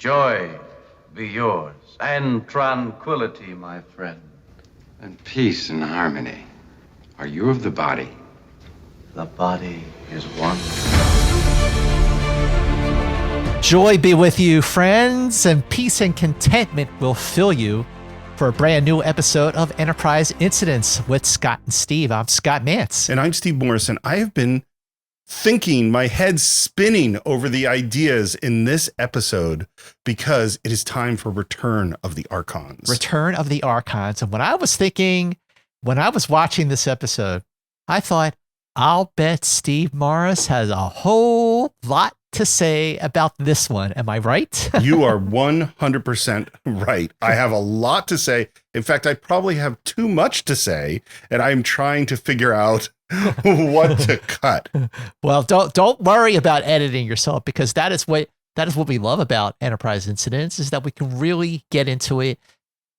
Joy be yours, and tranquility, my friend. And peace and harmony. Are you of the body? The body is one. Joy be with you, friends, and peace and contentment will fill you for a brand new episode of Enterprise Incidents with Scott and Steve. I'm Scott Mantz. And I'm Steve Morrison. I have been thinking, my head spinning over the ideas in this episode because it is time for Return of the Archons. Return of the Archons. And what I was thinking when I was watching this episode, I thought, I'll bet Steve Morris has a whole lot to say about this one. Am I right? You are 100% right. I have a lot to say. In fact, I probably have too much to say, and I'm trying to figure out what to cut. Well, don't worry about editing yourself, because that is what we love about Enterprise Incidents, is that we can really get into it.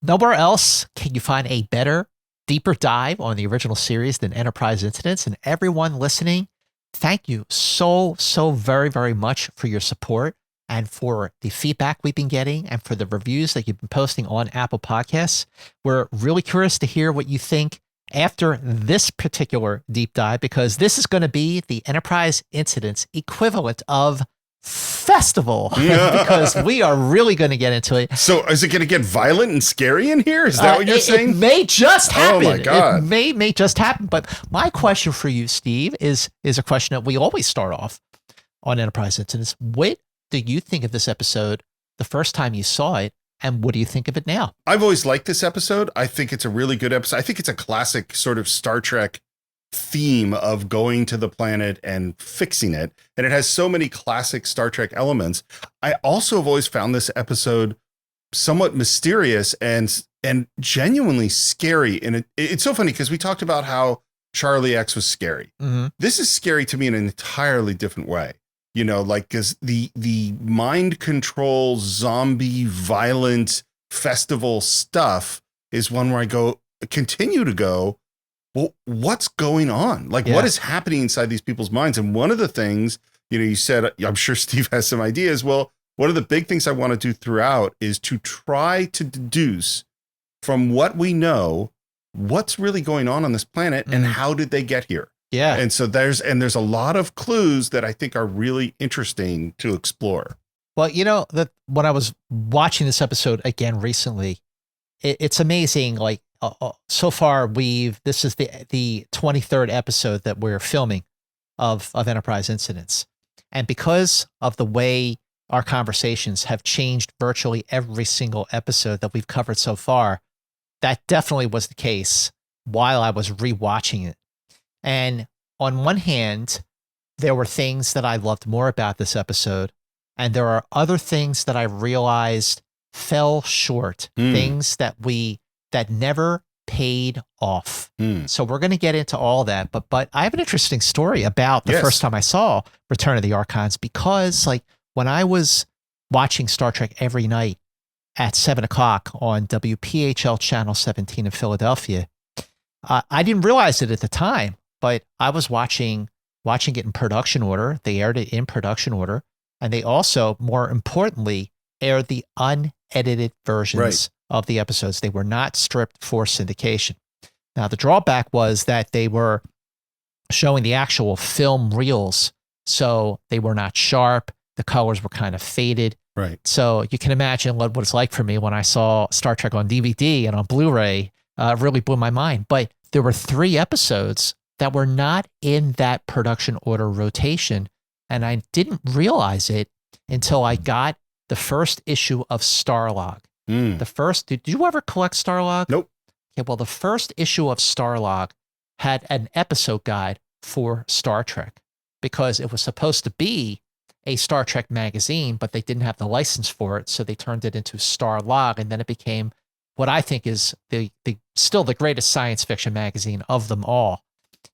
Nowhere else can you find a better, deeper dive on the original series than Enterprise Incidents. And everyone listening, thank you so very, very much for your support and for the feedback we've been getting and for the reviews that you've been posting on Apple Podcasts. We're really curious to hear what you think after this particular deep dive, because this is going to be the Enterprise Incidents equivalent of festival, because we are really going to get into it. So is it going to get violent and scary in here? Is that what you're saying? It may just happen. Oh my God. It may just happen. But my question for you, Steve, is a question that we always start off on Enterprise Incidents. What do you think of this episode the first time you saw it? And what do you think of it now? I've always liked this episode. I think it's a really good episode. I think it's a classic sort of Star Trek theme of going to the planet and fixing it. And it has so many classic Star Trek elements. I also have always found this episode somewhat mysterious and genuinely scary. And it's so funny because we talked about how Charlie X was scary. Mm-hmm. This is scary to me in an entirely different way. You know, like, because the mind control, zombie, violent festival stuff is one where I continue to go, well, what's going on? Like, what is happening inside these people's minds? And one of the things, you said, I'm sure Steve has some ideas. Well, one of the big things I want to do throughout is to try to deduce from what we know, what's really going on this planet and how did they get here? Yeah. And so there's a lot of clues that I think are really interesting to explore. Well, that when I was watching this episode again recently, it's amazing. Like, so far this is the 23rd episode that we're filming of Enterprise Incidents. And because of the way our conversations have changed virtually every single episode that we've covered so far, that definitely was the case while I was rewatching it. And on one hand, there were things that I loved more about this episode, and there are other things that I realized fell short, things that never paid off. So we're going to get into all that, but I have an interesting story about the first time I saw Return of the Archons, because like when I was watching Star Trek every night at 7:00 on WPHL Channel 17 in Philadelphia, I didn't realize it at the time, but I was watching it in production order. They aired it in production order, and they also, more importantly, aired the unedited versions of the episodes. They were not stripped for syndication. Now, the drawback was that they were showing the actual film reels, so they were not sharp. The colors were kind of faded. Right. So you can imagine what it's like for me when I saw Star Trek on DVD and on Blu-ray. Really blew my mind. But there were 3 episodes that were not in that production order rotation, and I didn't realize it until I got the first issue of Starlog. Did you ever collect Starlog? Nope. Okay, well, the first issue of Starlog had an episode guide for Star Trek, because it was supposed to be a Star Trek magazine, but they didn't have the license for it, so they turned it into Starlog, and then it became what I think is still the greatest science fiction magazine of them all,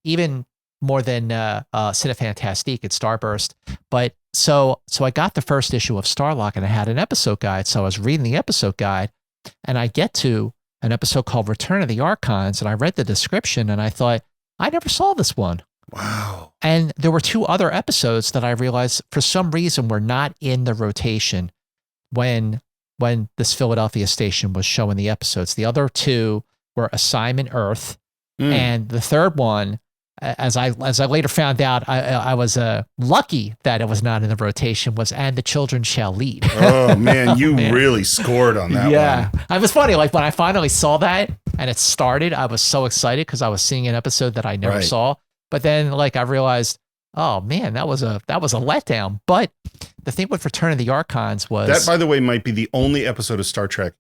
even more than Cinefantastique and Starburst. But so I got the first issue of Starlog, and I had an episode guide. So I was reading the episode guide, and I get to an episode called Return of the Archons, and I read the description, and I thought, I never saw this one. Wow. And there were 2 other episodes that I realized for some reason were not in the rotation. when this Philadelphia station was showing the episodes. The other two were Assignment Earth, and the third one, as I later found out, I was lucky that it was not in the rotation, was And the Children Shall Lead. Oh man, you really scored on that one. It was funny. Like when I finally saw that and it started, I was so excited because I was seeing an episode that I never saw. But then like I realized, oh man, that was a letdown. But the thing with Return of the Archons was that, by the way, might be the only episode of Star Trek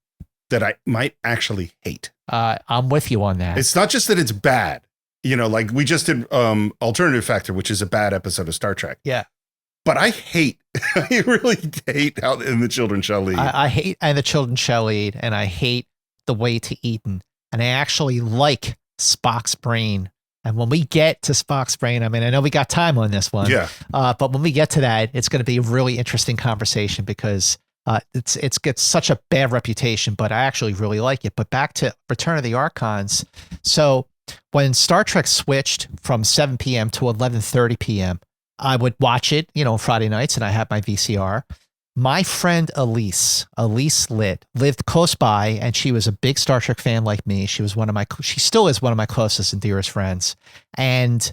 that I might actually hate. I'm with you on that. It's not just that it's bad. You know, like we just did Alternative Factor, which is a bad episode of Star Trek. Yeah. But I really hate how And the Children Shall Lead. I hate And the Children Shall Lead, and I hate The Way to Eden. And I actually like Spock's brain. And when we get to Spock's brain, I mean, I know we got time on this one. Yeah. But when we get to that, it's going to be a really interesting conversation because it's gets such a bad reputation, but I actually really like it. But back to Return of the Archons. So when Star Trek switched from 7 p.m. to 11:30 p.m., I would watch it, Friday nights, and I had my VCR. My friend Elise lived close by, and she was a big Star Trek fan like me. She still is one of my closest and dearest friends. And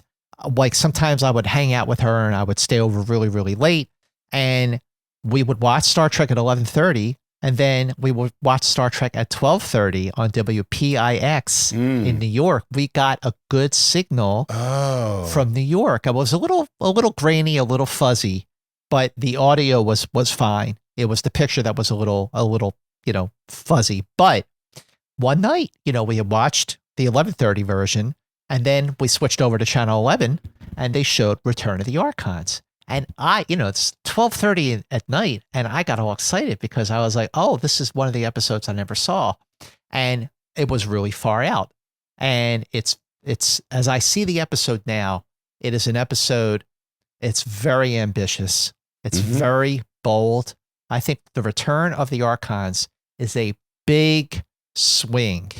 like sometimes I would hang out with her and I would stay over really, really late, and we would watch Star Trek at 11:30. And then we would watch Star Trek at 12:30 on WPIX in New York. We got a good signal from New York. It was a little grainy, a little fuzzy, but the audio was fine. It was the picture that was a little fuzzy. But one night, we had watched the 11:30 version, and then we switched over to channel 11, and they showed Return of the Archons. And it's 12:30 at night, and I got all excited because I was like, oh, this is one of the episodes I never saw. And it was really far out. And it's as I see the episode now, it is an episode, it's very ambitious. It's very bold. I think the Return of the Archons is a big swing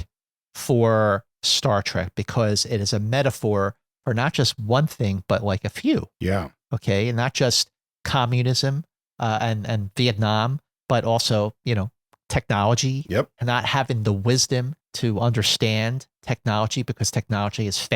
for Star Trek because it is a metaphor for not just one thing, but like a few. Yeah. Okay, and not just communism and Vietnam, but also, technology. Yep. And not having the wisdom to understand technology because technology is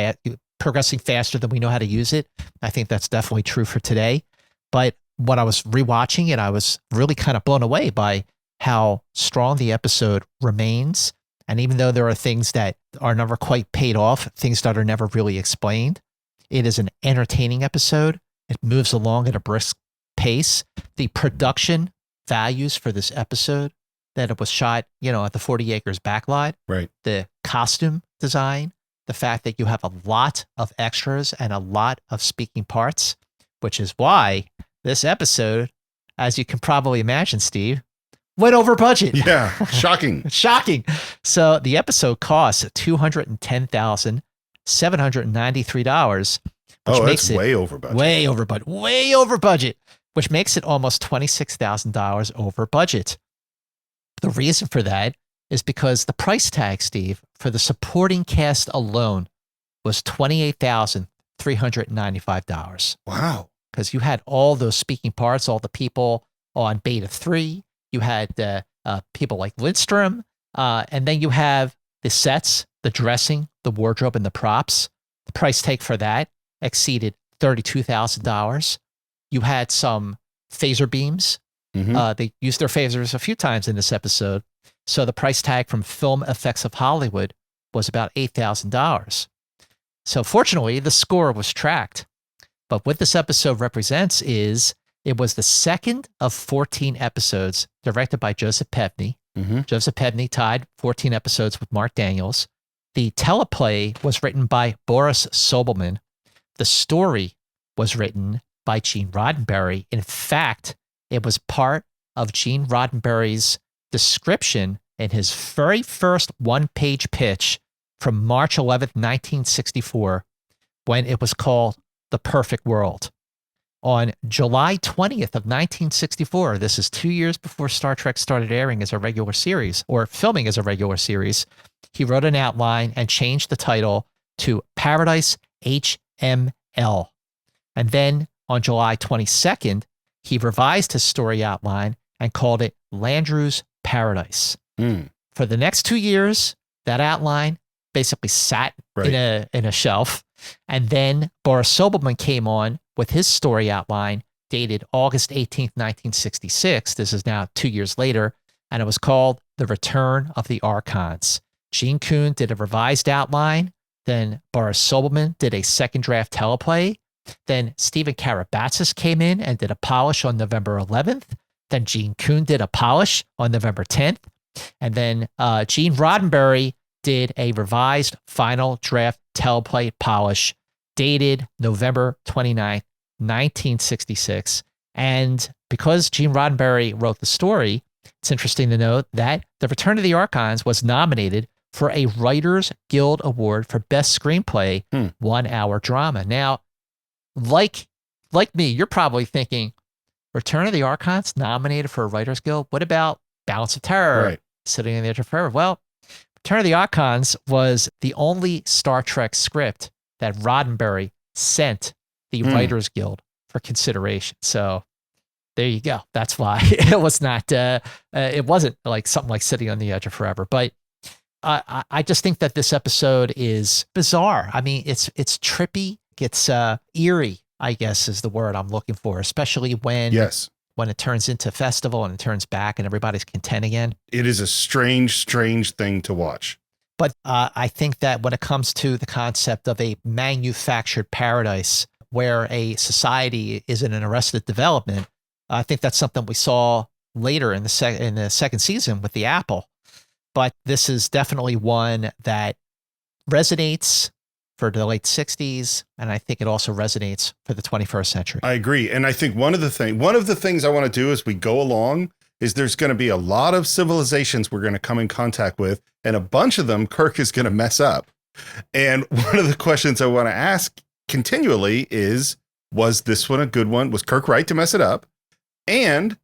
progressing faster than we know how to use it. I think that's definitely true for today. But when I was rewatching it, I was really kind of blown away by how strong the episode remains. And even though there are things that are never quite paid off, things that are never really explained, it is an entertaining episode. It moves along at a brisk pace. The production values for this episode, that it was shot, at the 40 acres backlot. Right. The costume design, the fact that you have a lot of extras and a lot of speaking parts, which is why this episode, as you can probably imagine, Steve, went over budget. Yeah. Shocking. Shocking. So the episode costs $210,793. That's way over budget. Way over budget, which makes it almost $26,000 over budget. The reason for that is because the price tag, Steve, for the supporting cast alone was $28,395. Wow. Because you had all those speaking parts, all the people on Beta 3. You had people like Lindstrom. And then you have the sets, the dressing, the wardrobe, and the props. The price tag for that exceeded $32,000. You had some phaser beams. They used their phasers a few times in this episode. So the price tag from Film Effects of Hollywood was about $8,000. So fortunately, the score was tracked. But what this episode represents is it was the second of 14 episodes directed by Joseph Pevney. Joseph Pevney tied 14 episodes with Mark Daniels. The teleplay was written by Boris Sobelman. The story was written by Gene Roddenberry. In fact, it was part of Gene Roddenberry's description in his very first one-page pitch from March 11th, 1964, when it was called The Perfect World. On July 20th of 1964, this is 2 years before Star Trek started airing as a regular series, or filming as a regular series, he wrote an outline and changed the title to Paradise HML. And then on July 22nd, he revised his story outline and called it Landru's Paradise. For the next 2 years, that outline basically sat in a shelf. And then Boris Sobelman came on with his story outline dated August 18th, 1966. This is now 2 years later. And it was called The Return of the Archons. Gene Kuhn did a revised outline. Then Boris Sobelman did a second draft teleplay. Then Stephen Karabatsis came in and did a polish on November 11th. Then Gene Kuhn did a polish on November 10th. And then Gene Roddenberry did a revised final draft teleplay polish dated November 29th, 1966. And because Gene Roddenberry wrote the story, it's interesting to note that The Return of the Archons was nominated for a Writers Guild Award for Best Screenplay 1 hour drama. Now, like me, you're probably thinking, Return of the Archons nominated for a Writers Guild? What about Balance of Terror? Right. Sitting on the Edge of Forever? Well, Return of the Archons was the only Star Trek script that Roddenberry sent the Writers Guild for consideration. So there you go. That's why it was not. It wasn't like something like Sitting on the Edge of Forever. But I just think that this episode is bizarre. I mean, it's trippy. It's eerie, I guess, is the word I'm looking for. Especially when it turns into festival and it turns back and everybody's content again. It is a strange thing to watch. But I think that when it comes to the concept of a manufactured paradise where a society is in an arrested development, I think that's something we saw later in the second season with the apple. But this is definitely one that resonates for the late 60s, and I think it also resonates for the 21st century. I agree. And I think one of the things I want to do as we go along is there's going to be a lot of civilizations we're going to come in contact with, and a bunch of them Kirk is going to mess up. And one of the questions I want to ask continually is, was this one a good one? Was Kirk right to mess it up? And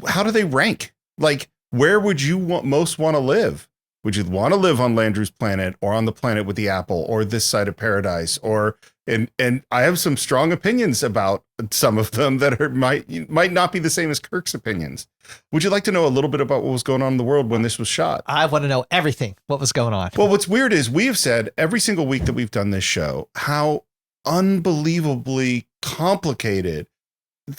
how do they rank? Like, where would you most want to live? Would you want to live on Landru's planet or on the planet with the apple or this side of paradise? And I have some strong opinions about some of them that might not be the same as Kirk's opinions. Would you like to know a little bit about what was going on in the world when this was shot? I want to know everything. What was going on? Well, what's weird is we have said every single week that we've done this show how unbelievably complicated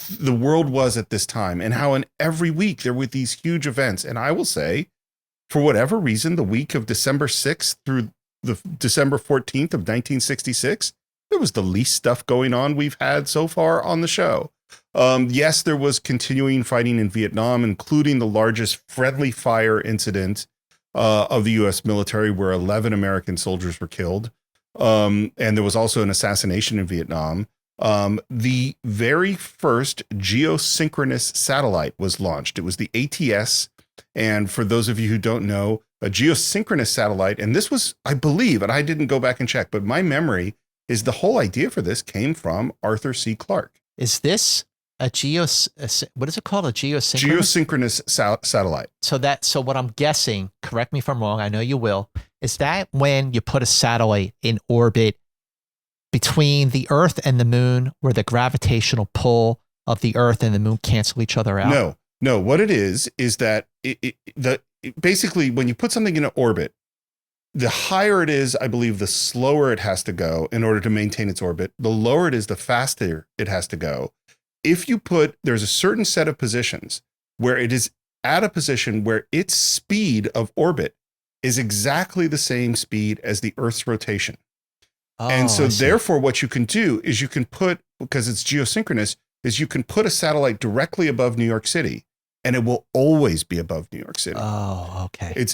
the world was at this time, and how in every week there were these huge events. And I will say, for whatever reason, the week of December 6th through the December 14th of 1966, there was the least stuff going on we've had so far on the show. Yes, there was continuing fighting in Vietnam, including the largest friendly fire incident of the U.S. military, where 11 American soldiers were killed. And there was also an assassination in Vietnam. The very first geosynchronous satellite was launched. It was the ATS. And for those of you who don't know, a geosynchronous satellite, and this was, I believe, and I didn't go back and check, but my memory is the whole idea for this came from Arthur C. Clarke. Is this what is it called? A geosynchronous? Geosynchronous satellite. So what I'm guessing, correct me if I'm wrong, I know you will, is that when you put a satellite in orbit between the Earth and the moon, where the gravitational pull of the Earth and the moon cancel each other out? No. What it is that basically when you put something in an orbit, the higher it is, I believe, the slower it has to go in order to maintain its orbit. The lower it is, the faster it has to go. There's a certain set of positions where it is at a position where its speed of orbit is exactly the same speed as the Earth's rotation. And so therefore what you can do is you can put, because it's geosynchronous, is you can put a satellite directly above New York City and it will always be above New York City. Oh, okay.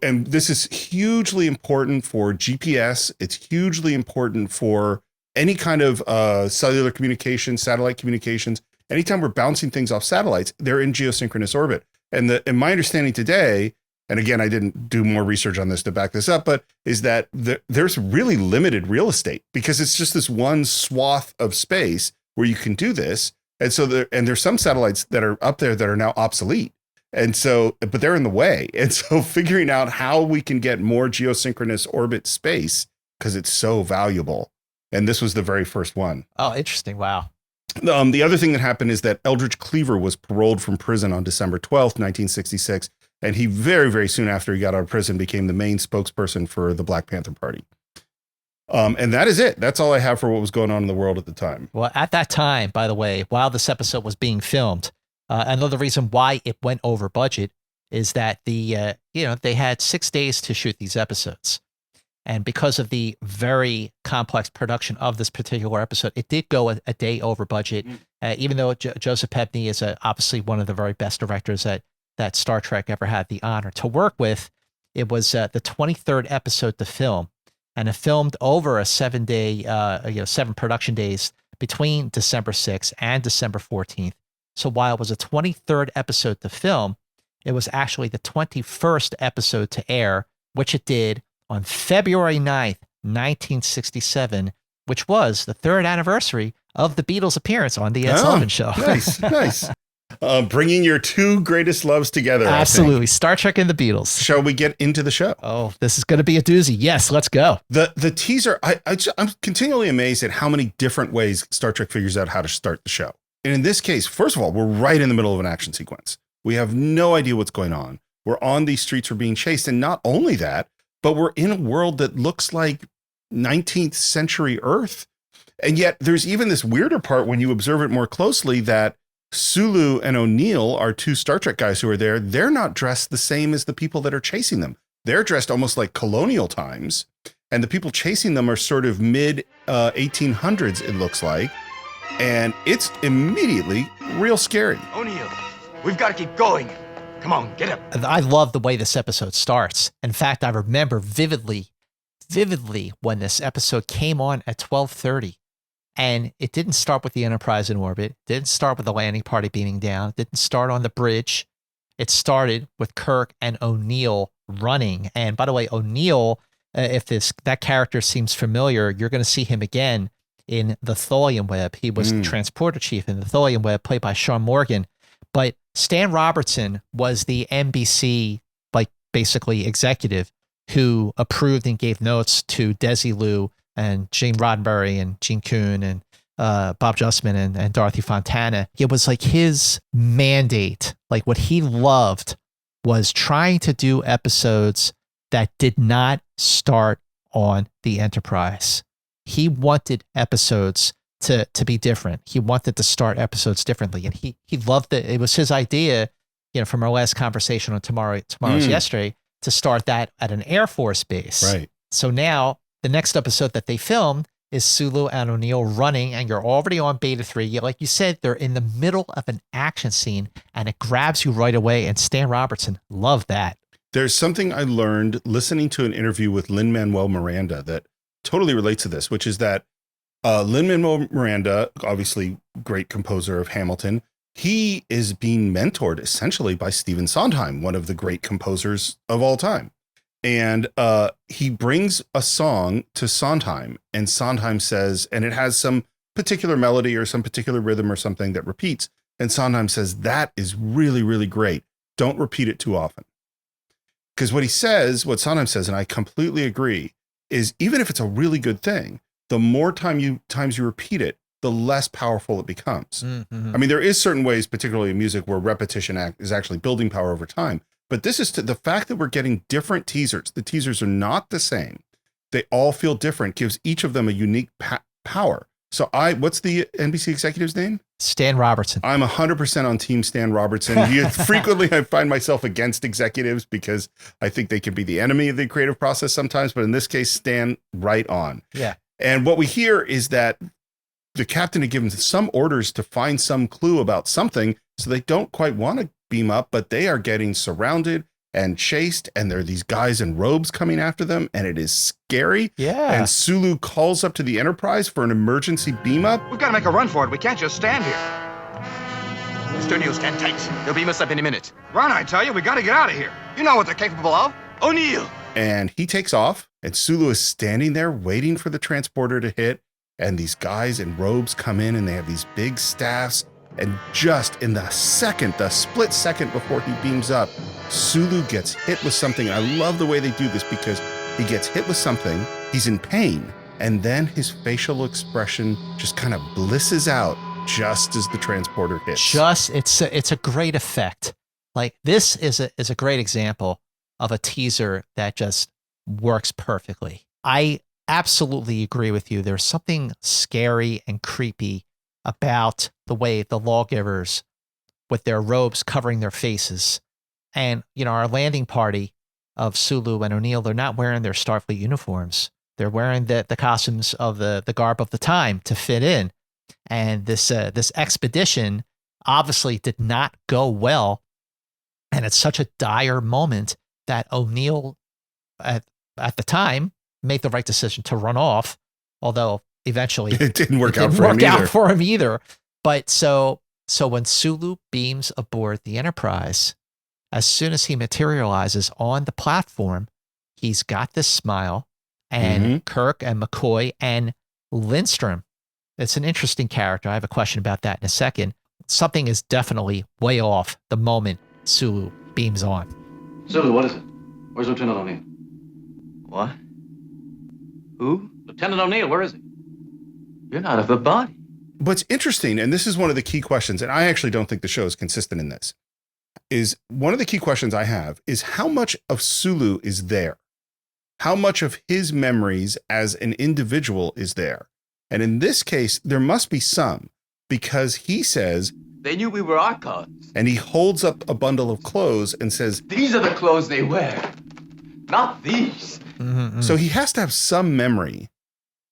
And this is hugely important for GPS. It's hugely important for any kind of cellular communication, satellite communications. Anytime we're bouncing things off satellites, they're in geosynchronous orbit. And my understanding today, and again, I didn't do more research on this to back this up, but is that there's really limited real estate because it's just this one swath of space where you can do this. And so there's some satellites that are up there that are now obsolete. And so, but they're in the way. And so figuring out how we can get more geosynchronous orbit space, because it's so valuable. And this was the very first one. Oh, interesting. Wow. The other thing that happened is that Eldridge Cleaver was paroled from prison on December 12th, 1966. And he very, very soon after he got out of prison became the main spokesperson for the Black Panther Party. And that is it. That's all I have for what was going on in the world at the time. Well, at that time, by the way, while this episode was being filmed, another reason why it went over budget is that they had 6 days to shoot these episodes. And because of the very complex production of this particular episode, it did go a day over budget, even though Joseph Pepney is obviously one of the very best directors that Star Trek ever had the honor to work with. It was the 23rd episode to film, and it filmed over a 7-day, 7 production days between December 6th and December 14th. So while it was a 23rd episode to film, it was actually the 21st episode to air, which it did on February 9th, 1967, which was the 3rd anniversary of the Beatles' appearance on The Ed Sullivan Show. Nice, nice. Bringing your two greatest loves together. Absolutely. Star Trek and the Beatles. Shall we get into the show? Oh, this is going to be a doozy. Yes, let's go. The teaser, I'm continually amazed at how many different ways Star Trek figures out how to start the show. And in this case, first of all, we're right in the middle of an action sequence. We have no idea what's going on. We're on these streets, we're being chased. And not only that, but we're in a world that looks like 19th century Earth. And yet there's even this weirder part when you observe it more closely that Sulu and O'Neill are two Star Trek guys who are there. They're not dressed the same as the people that are chasing them. They're dressed almost like colonial times. And the people chasing them are sort of mid 1800s, it looks like. And it's immediately real scary. O'Neill, we've got to keep going. Come on, get up. I love the way this episode starts. In fact, I remember vividly when this episode came on at 12:30. And it didn't start with the Enterprise in orbit. It didn't start with the landing party beaming down. It didn't start on the bridge. It started with Kirk and O'Neill running. And by the way, O'Neill, if that character seems familiar, you're going to see him again in the Tholian Web. He was the transporter chief in the Tholian Web, played by Sean Morgan. But Stan Robertson was the NBC, basically executive who approved and gave notes to Desilu and Gene Roddenberry and Gene Kuhn and Bob Justman and Dorothy Fontana. It was like his mandate. Like what he loved was trying to do episodes that did not start on the Enterprise. He wanted episodes to be different. He wanted to start episodes differently. And he loved it. It was his idea, from our last conversation on Tomorrow's Yesterday, to start that at an Air Force base. Right. So now the next episode that they filmed is Sulu and O'Neill running, and you're already on Beta 3. Like you said, they're in the middle of an action scene, and it grabs you right away. And Stan Robertson loved that. There's something I learned listening to an interview with Lin-Manuel Miranda that totally relates to this, which is that Lin-Manuel Miranda, obviously great composer of Hamilton, he is being mentored essentially by Stephen Sondheim, one of the great composers of all time. And he brings a song to Sondheim, and Sondheim says, and it has some particular melody or some particular rhythm or something that repeats. And Sondheim says, that is really, really great. Don't repeat it too often. Because what Sondheim says, and I completely agree, is even if it's a really good thing, the more times you repeat it, the less powerful it becomes. Mm-hmm. I mean, there is certain ways, particularly in music, where repetition is actually building power over time. But this is the fact that we're getting different teasers. The teasers are not the same. They all feel different, gives each of them a unique power. So what's the NBC executive's name? Stan Robertson. I'm 100% on team Stan Robertson. Frequently, I find myself against executives because I think they can be the enemy of the creative process sometimes. But in this case, Stan, right on. Yeah. And what we hear is that the captain had given some orders to find some clue about something. So they don't quite want to beam up, but they are getting surrounded and chased, and there are these guys in robes coming after them, and it is scary. Yeah. And Sulu calls up to the Enterprise for an emergency beam up. We've got to make a run for it. We can't just stand here. Mr. O'Neill, stand tight. They'll beam us up in a minute. Run, I tell you. We got to get out of here. You know what they're capable of. O'Neill. And he takes off, and Sulu is standing there waiting for the transporter to hit, and these guys in robes come in, and they have these big staffs. And just in the split second before he beams up, Sulu gets hit with something. I love the way they do this because he gets hit with something, he's in pain, and then his facial expression just kind of blisses out, just as the transporter hits. It's a great effect. Like this is a great example of a teaser that just works perfectly. I absolutely agree with you. There's something scary and creepy about the way the lawgivers, with their robes covering their faces, and our landing party of Sulu and O'Neill, they're not wearing their Starfleet uniforms. They're wearing the costumes of the garb of the time to fit in. And this expedition obviously did not go well. And it's such a dire moment that O'Neill, at the time, made the right decision to run off, although eventually it didn't work out for him either. But so when Sulu beams aboard the Enterprise, as soon as he materializes on the platform, he's got this smile, and Kirk and McCoy and Lindstrom. It's an interesting character. I have a question about that in a second. Something is definitely way off the moment Sulu beams on. Sulu, what is it? Where's Lieutenant O'Neill? What? Who? Lieutenant O'Neill, where is he? You're not of the body. What's interesting, and this is one of the key questions, and I actually don't think the show is consistent in this, is one of the key questions I have is how much of Sulu is there? How much of his memories as an individual is there? And in this case, there must be some, because he says, They knew we were Archons. and he holds up a bundle of clothes and says, These are the clothes they wear, not these. So he has to have some memory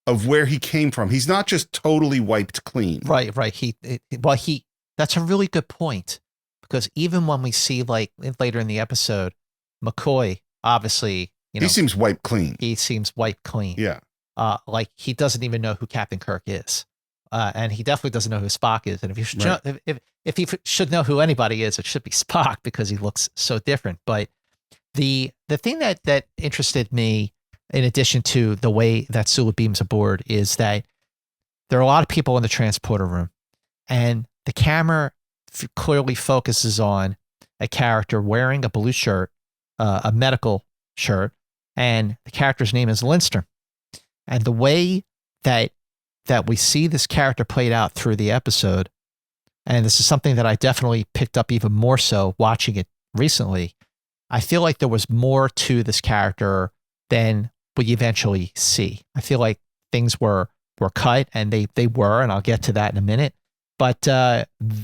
of where he came from. He's not just totally wiped clean. Right. That's a really good point, because even when we see later in the episode, McCoy, obviously, he seems wiped clean. He seems wiped clean. Yeah. Like he doesn't even know who Captain Kirk is. And he definitely doesn't know who Spock is. And if you should know, if he should know who anybody is, it should be Spock, because he looks so different. But the thing that interested me, in addition to the way that Sulu beams aboard, is that there are a lot of people in the transporter room, and the camera clearly focuses on a character wearing a blue shirt, a medical shirt, and the character's name is Lindstrom. And the way that we see this character played out through the episode, and this is something that I definitely picked up even more so watching it recently, I feel like there was more to this character than we eventually see. I feel like things were cut, and they were, and I'll get to that in a minute. But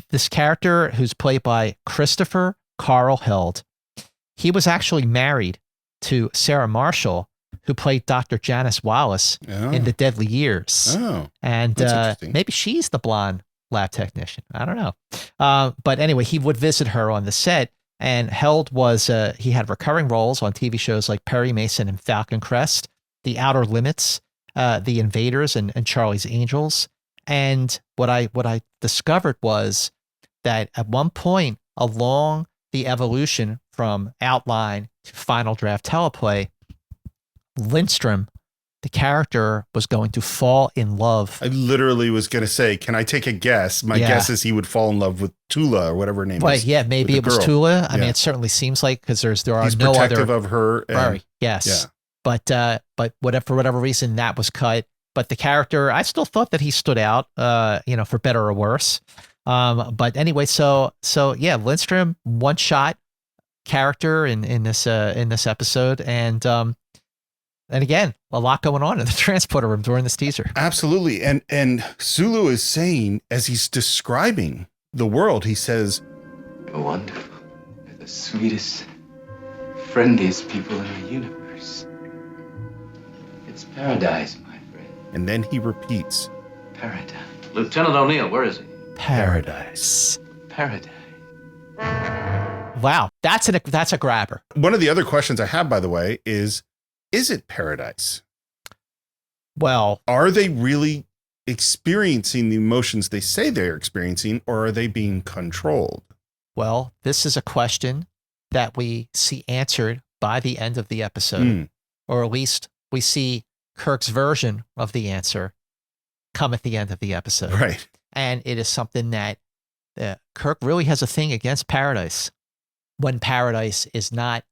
this character, who's played by Christopher Carl Held, he was actually married to Sarah Marshall, who played Dr. Janice Wallace in The Deadly Years. Oh, and maybe she's the blonde lab technician. I don't know. But anyway, he would visit her on the set, and Held was, he had recurring roles on TV shows like Perry Mason and Falcon Crest, The Outer Limits, The Invaders, and Charlie's Angels. And what I discovered was that at one point along the evolution from outline to final draft teleplay, Lindstrom, the character, was going to fall in love. I literally was going to say, can I take a guess? My guess is he would fall in love with Tula, or whatever her name is. Yeah, maybe it was Tula. I mean, it certainly seems like, because he's no protective other of her. And, yes. Yeah. But for whatever reason, that was cut. But the character, I still thought that he stood out, for better or worse. But anyway, so yeah, Lindstrom, one shot character in this episode, and again, a lot going on in the transporter room during this teaser. Absolutely. And Sulu is saying, as he's describing the world, he says, "You're wonderful. You're the sweetest, friendliest people in the universe. It's paradise, my friend." And then he repeats, "Paradise. Lieutenant O'Neill, where is he? Paradise. Paradise." Wow, that's a grabber. One of the other questions I have, by the way, is it paradise? Well, are they really experiencing the emotions they say they're experiencing, or are they being controlled? Well, this is a question that we see answered by the end of the episode, or at least we see Kirk's version of the answer come at the end of the episode. Right. And it is something that Kirk really has a thing against paradise, when paradise is not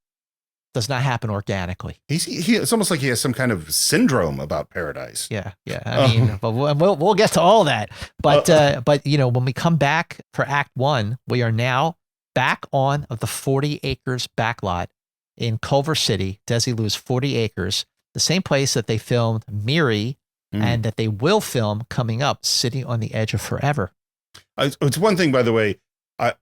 does not happen organically. It's almost like he has some kind of syndrome about paradise. Yeah. I mean, but we'll get to all that. But when we come back for Act 1, we are now back on of the 40 acres backlot in Culver City, Desilu's 40 acres, the same place that they filmed Miri and that they will film coming up, City on the Edge of Forever. It's one thing, by the way, that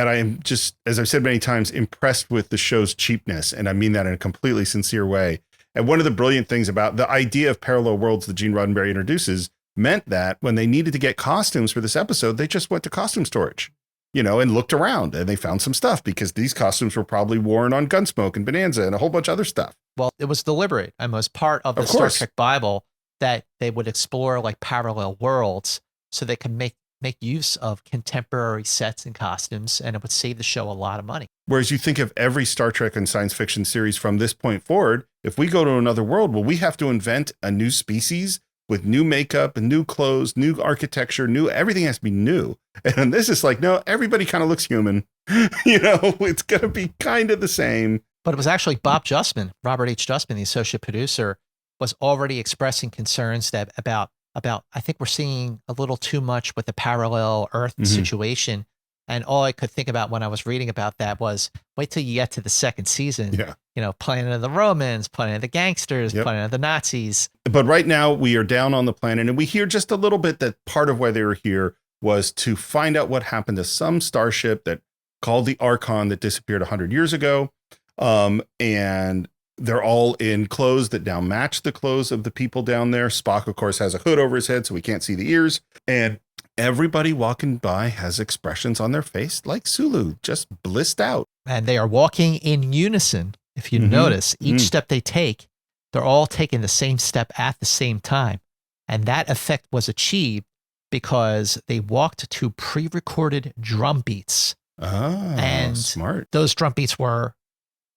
I am just, as I've said many times, impressed with the show's cheapness. And I mean that in a completely sincere way. And one of the brilliant things about the idea of parallel worlds that Gene Roddenberry introduces meant that when they needed to get costumes for this episode, they just went to costume storage, and looked around and they found some stuff because these costumes were probably worn on Gunsmoke and Bonanza and a whole bunch of other stuff. Well, it was deliberate and was part of the Star Trek Bible that they would explore like parallel worlds so they could make use of contemporary sets and costumes, and it would save the show a lot of money. Whereas you think of every Star Trek and science fiction series from this point forward, if we go to another world, well, we have to invent a new species with new makeup and new clothes, new architecture, everything has to be new. And this is like, no, everybody kind of looks human. It's going to be kind of the same. But it was actually Bob Justman, Robert H. Justman, the associate producer, was already expressing concerns that about I think we're seeing a little too much with the parallel Earth situation. And all I could think about when I was reading about that was wait till you get to the second season. Yeah. Planet of the Romans, Planet of the Gangsters, Planet of the Nazis. But right now we are down on the planet, and we hear just a little bit that part of why they were here was to find out what happened to some starship that called the Archon that disappeared 100 years ago. And they're all in clothes that now match the clothes of the people down there. Spock, of course, has a hood over his head so we can't see the ears. And everybody walking by has expressions on their face like Sulu, just blissed out. And they are walking in unison. If you notice, each step they take, they're all taking the same step at the same time. And that effect was achieved because they walked to pre-recorded drum beats. And smart. Those drum beats were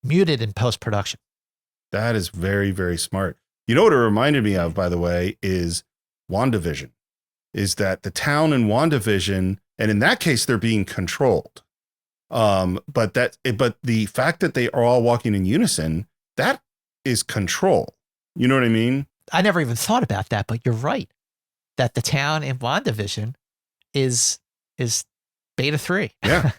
muted in post-production. That is very, very smart. You know what it reminded me of, by the way, is WandaVision. Is that the town in WandaVision, and in that case, they're being controlled. But the fact that they are all walking in unison, that is control. You know what I mean? I never even thought about that, but you're right. That the town in WandaVision is Beta 3. Yeah.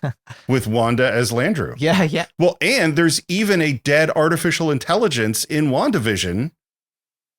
With Wanda as Landru. Yeah. Well, and there's even a dead artificial intelligence in WandaVision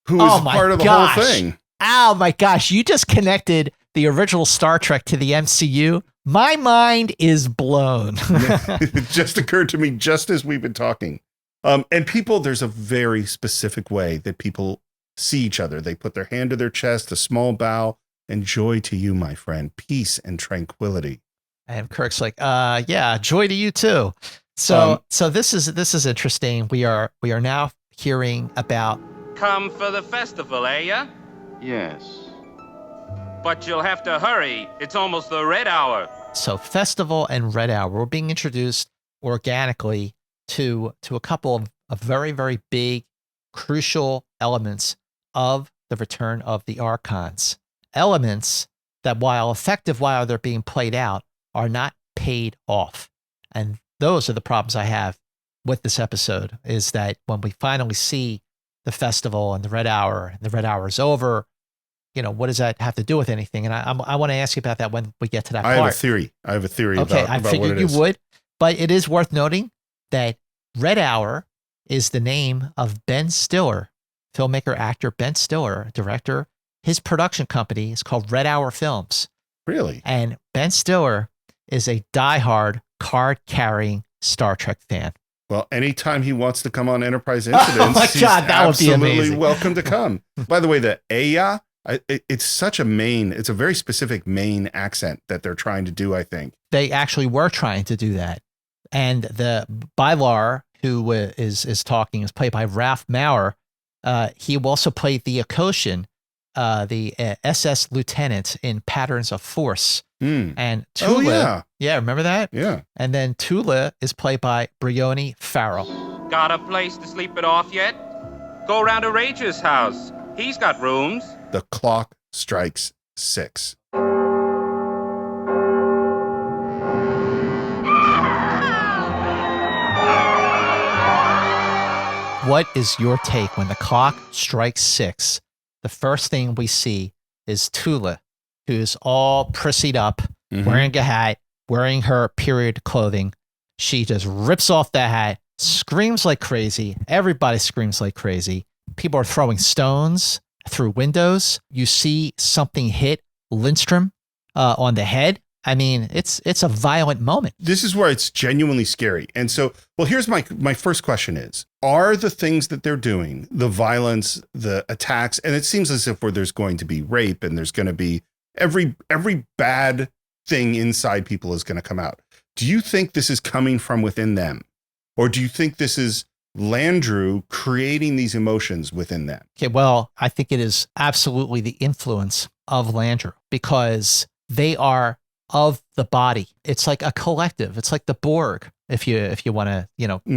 who is part of the whole thing. Oh my gosh. You just connected the original Star Trek to the MCU. My mind is blown. It just occurred to me just as we've been talking. And people, there's a very specific way that people see each other. They put their hand to their chest, a small bow, and joy to you, my friend, peace and tranquility. And Kirk's like, yeah, joy to you too. So this is interesting. We are now hearing about. Come for the festival, ya? Yes. But you'll have to hurry. It's almost the red hour. So festival and red hour, we're being introduced organically to a couple of very, very big, crucial elements of the return of the Archons. Elements that, while effective while they're being played out, are not paid off. And those are the problems I have with this episode, is that when we finally see the festival and the red hour is over, what does that have to do with anything? And I want to ask you about that when we get to that part. I have a theory okay, about I figured you would, but it is worth noting that Red Hour is the name of Ben Stiller, filmmaker, actor Ben Stiller, director. His production company is called Red Hour Films. Really? And Ben Stiller is a diehard card-carrying Star Trek fan. Well, anytime he wants to come on Enterprise Incidents, oh my God, that would be amazing. Absolutely welcome to come. By the way, the Aya, it's a very specific Maine accent that they're trying to do, I think. They actually were trying to do that. And the Bylar, who is talking, is played by Ralph Maurer. He also played the Akoshin, the SS lieutenant in Patterns of Force. And Tula, remember that? Yeah. And then Tula is played by Brioni Farrell. Got a place to sleep it off yet? Go around to Rage's house. He's got rooms. The clock strikes 6. What is your take when the clock strikes 6? The first thing we see is Tula, who's all prissied up, wearing a hat, wearing her period clothing. She just rips off the hat, screams like crazy. Everybody screams like crazy. People are throwing stones through windows. You see something hit Lindstrom on the head. I mean, it's a violent moment. This is where it's genuinely scary. And so, well, here's my first question is, are the things that they're doing, the violence, the attacks, and it seems as if there's going to be rape and there's going to be every bad thing inside people is going to come out. Do you think this is coming from within them? Or do you think this is Landru creating these emotions within them? Okay, well, I think it is absolutely the influence of Landru because they are of the body. It's like a collective. It's like the Borg, if you want to,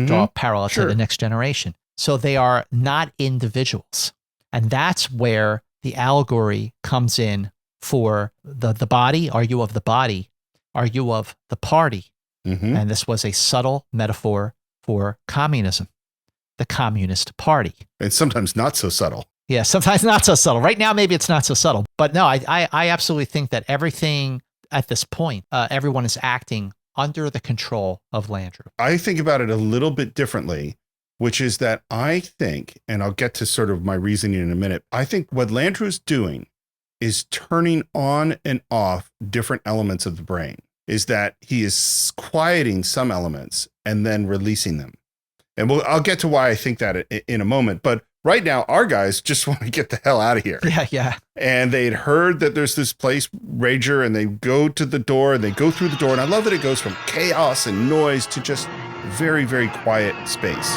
draw a parallel to the next generation. So they are not individuals. And that's where the allegory comes in for the body. Are you of the body? Are you of the party? And this was a subtle metaphor for communism, the Communist Party. And sometimes not so subtle. Yeah, sometimes not so subtle. Right now, maybe it's not so subtle. But no, I absolutely think that everything at this point, everyone is acting under the control of Landru. I think about it a little bit differently, which is that I think, and I'll get to sort of my reasoning in a minute, I think what Landru is doing is turning on and off different elements of the brain, is that he is quieting some elements and then releasing them. And I'll get to why I think that in a moment. But right now, our guys just want to get the hell out of here. Yeah. And they'd heard that there's this place, Rager, and they go to the door and they go through the door. And I love that it goes from chaos and noise to just very, very quiet space.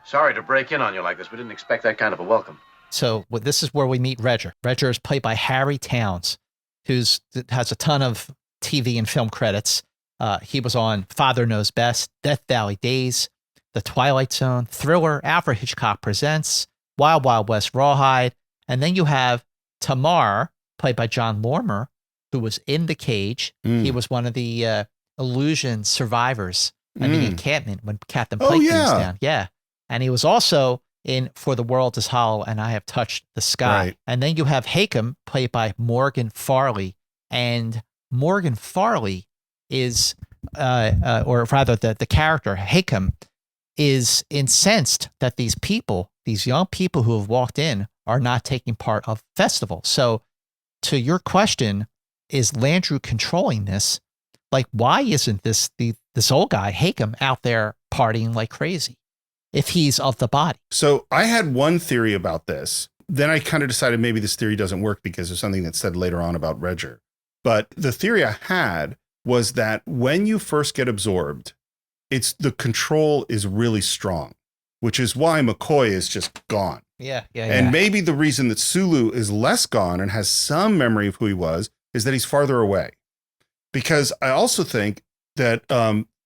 Sorry to break in on you like this. We didn't expect that kind of a welcome. So this is where we meet Rager. Rager is played by Harry Towns, who has a ton of TV and film credits. He was on Father Knows Best, Death Valley Days, The Twilight Zone, Thriller, Alfred Hitchcock Presents, Wild Wild West Rawhide. And then you have Tamar, played by John Lormer, who was in The Cage. He was one of the illusion survivors in the encampment when Captain Pike goes down. Yeah. And he was also in For the World is Hollow and I Have Touched the Sky. Right. And then you have Hakem, played by Morgan Farley. And Morgan Farley is, or rather the character, Hakem, is incensed that these people, these young people who have walked in, are not taking part of the festival. So to your question, is Landru controlling this? Like, why isn't this old guy, Hakem, out there partying like crazy if he's of the body? So I had one theory about this. Then I kind of decided maybe this theory doesn't work because there's something that's said later on about Rager. But the theory I had was that when you first get absorbed, it's the control is really strong, which is why McCoy is just gone. Yeah. And maybe the reason that Sulu is less gone and has some memory of who he was is that he's farther away. Because I also think that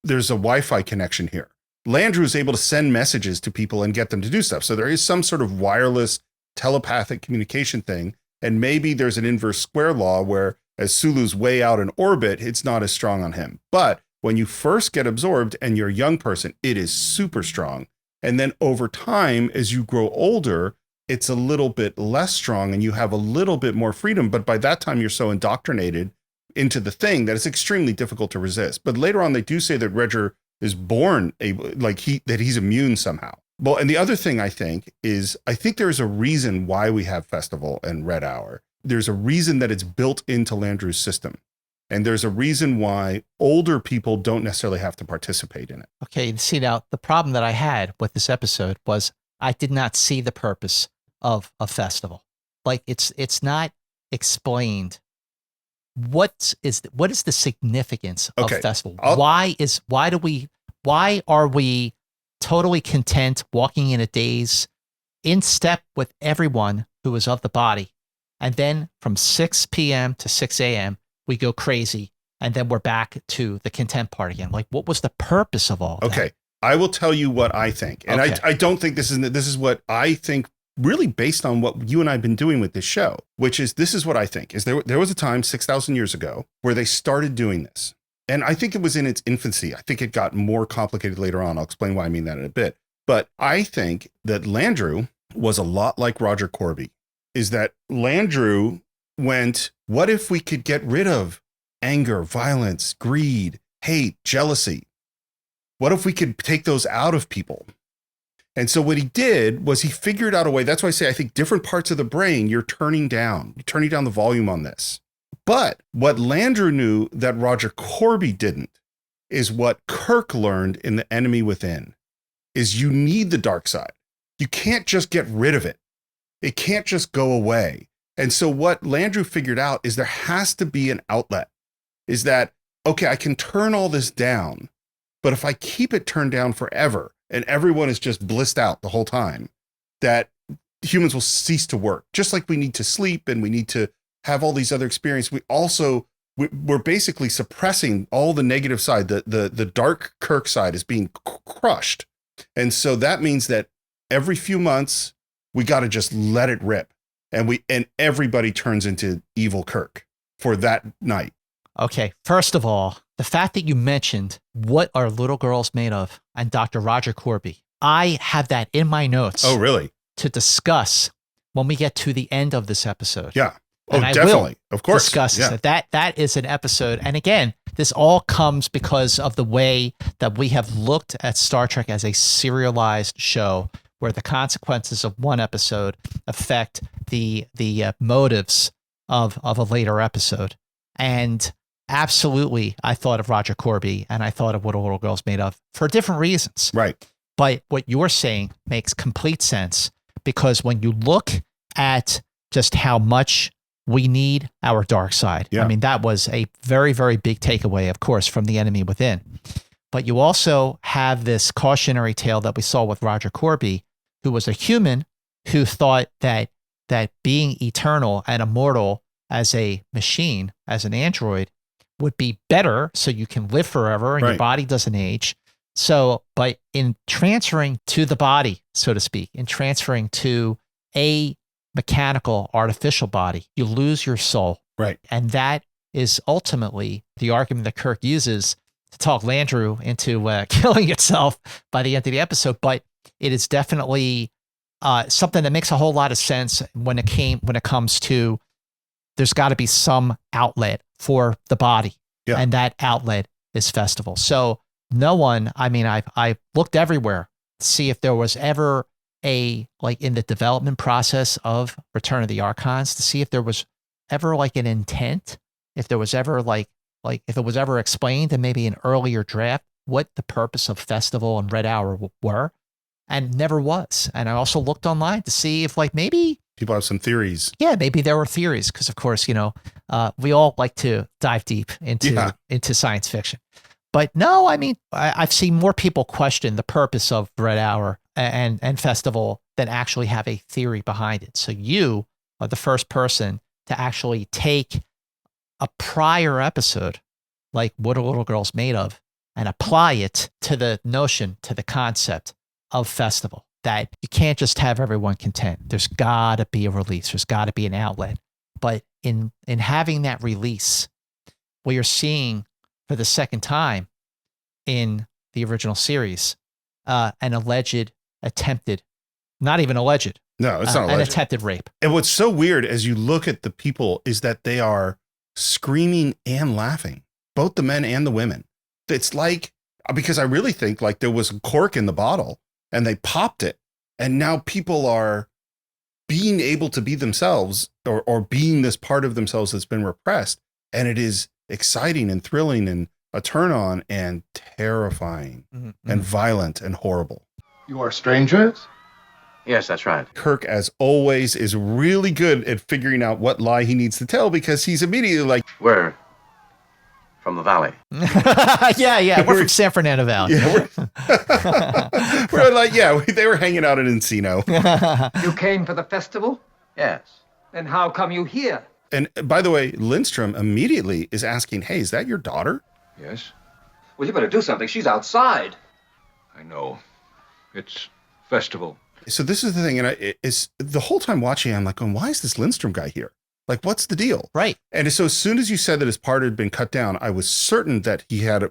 there's a Wi-Fi connection here. Landru is able to send messages to people and get them to do stuff. So there is some sort of wireless telepathic communication thing. And maybe there's an inverse square law where as Sulu's way out in orbit, it's not as strong on him. But when you first get absorbed and you're a young person, it is super strong. And then over time, as you grow older, it's a little bit less strong and you have a little bit more freedom. But by that time, you're so indoctrinated into the thing that it's extremely difficult to resist. But later on, they do say that Rager is born able, that he's immune somehow. Well, and the other thing I think there's a reason why we have Festival and Red Hour. There's a reason that it's built into Landru's system. And there's a reason why older people don't necessarily have to participate in it. Okay, see now, the problem that I had with this episode was I did not see the purpose of a festival. Like it's not explained. What is the significance of festival? Why are we totally content walking in a daze in step with everyone who is of the body? And then from 6 p.m. to 6 a.m., we go crazy, and then we're back to the content part again. Like, what was the purpose of all of that? Okay, I will tell you what I think. And I don't think this is what I think really based on what you and I have been doing with this show, which is this is what I think. Is there was a time 6,000 years ago where they started doing this. And I think it was in its infancy. I think it got more complicated later on. I'll explain why I mean that in a bit. But I think that Landru was a lot like Roger Corby, is that Landru went, what if we could get rid of anger, violence, greed, hate, jealousy? What if we could take those out of people? And so what he did was he figured out a way. That's why I say I think different parts of the brain you're turning down. You're turning down the volume on this. But what Landru knew that Roger Corby didn't is what Kirk learned in The Enemy Within, is you need the dark side. You can't just get rid of it. It can't just go away. And so what Landru figured out is there has to be an outlet, is that, okay, I can turn all this down, but if I keep it turned down forever and everyone is just blissed out the whole time, that humans will cease to work. Just like we need to sleep and we need to have all these other experiences, we're basically suppressing all the negative side. The dark Kirk side is being crushed. And so that means that every few months we got to just let it rip, and everybody turns into evil Kirk for that night. Okay, first of all, the fact that you mentioned what are little girls made of and Dr. Roger Corby, I have that in my notes. Oh, really? To discuss when we get to the end of this episode. Yeah. And I definitely. Of course. Discuss that is an episode. And again, this all comes because of the way that we have looked at Star Trek as a serialized show, where the consequences of one episode affect the motives of a later episode. And absolutely, I thought of Roger Corby and I thought of what a little girl's made of for different reasons. Right. But what you're saying makes complete sense, because when you look at just how much we need our dark side. Yeah. I mean, that was a very, very big takeaway, of course, from The Enemy Within. But you also have this cautionary tale that we saw with Roger Corby, who was a human who thought that being eternal and immortal as a machine, as an android, would be better so you can live forever and your body doesn't age. So, but in transferring to the body, so to speak, in transferring to a mechanical, artificial body, you lose your soul. Right. And that is ultimately the argument that Kirk uses to talk Landru into killing itself by the end of the episode. But it is definitely something that makes a whole lot of sense when it comes to there's got to be some outlet for the body. Yeah. And that outlet is festival. So no one, I mean, I've looked everywhere to see if there was ever in the development process of Return of the Archons, to see if there was ever like an intent, if there was ever like if it was ever explained in maybe an earlier draft what the purpose of Festival and Red Hour were, and never was. And I also looked online to see if maybe people have some theories. Yeah, maybe there were theories, because of course, we all like to dive deep into science fiction. But no, I mean, I've seen more people question the purpose of Red Hour and Festival than actually have a theory behind it. So you are the first person to actually take a prior episode, like What a Little Girl's Made Of, and apply it to the notion, to the concept of Festival, that you can't just have everyone content. There's got to be a release. There's got to be an outlet. But in having that release, we are seeing for the second time in the original series, an alleged attempted, not even alleged. No, it's not alleged. An attempted rape. And what's so weird as you look at the people is that they are screaming and laughing, both the men and the women. It's like, because I really think like there was a cork in the bottle and they popped it, and now people are being able to be themselves, or being this part of themselves that's been repressed. And it is exciting and thrilling and a turn on and terrifying and violent and horrible. You are strangers? Yes, that's right. Kirk, as always, is really good at figuring out what lie he needs to tell, because he's immediately like, We're from the valley. yeah. We're from San Fernando Valley. Yeah, we're like, yeah, they were hanging out in Encino. You came for the festival? Yes. Then how come you here? And by the way, Lindstrom immediately is asking, hey, is that your daughter? Yes. Well, you better do something. She's outside. I know. It's Festival. So this is the thing, and it's the whole time watching, I'm like, why is this Lindstrom guy here? Like, what's the deal? Right. And so as soon as you said that his part had been cut down, I was certain that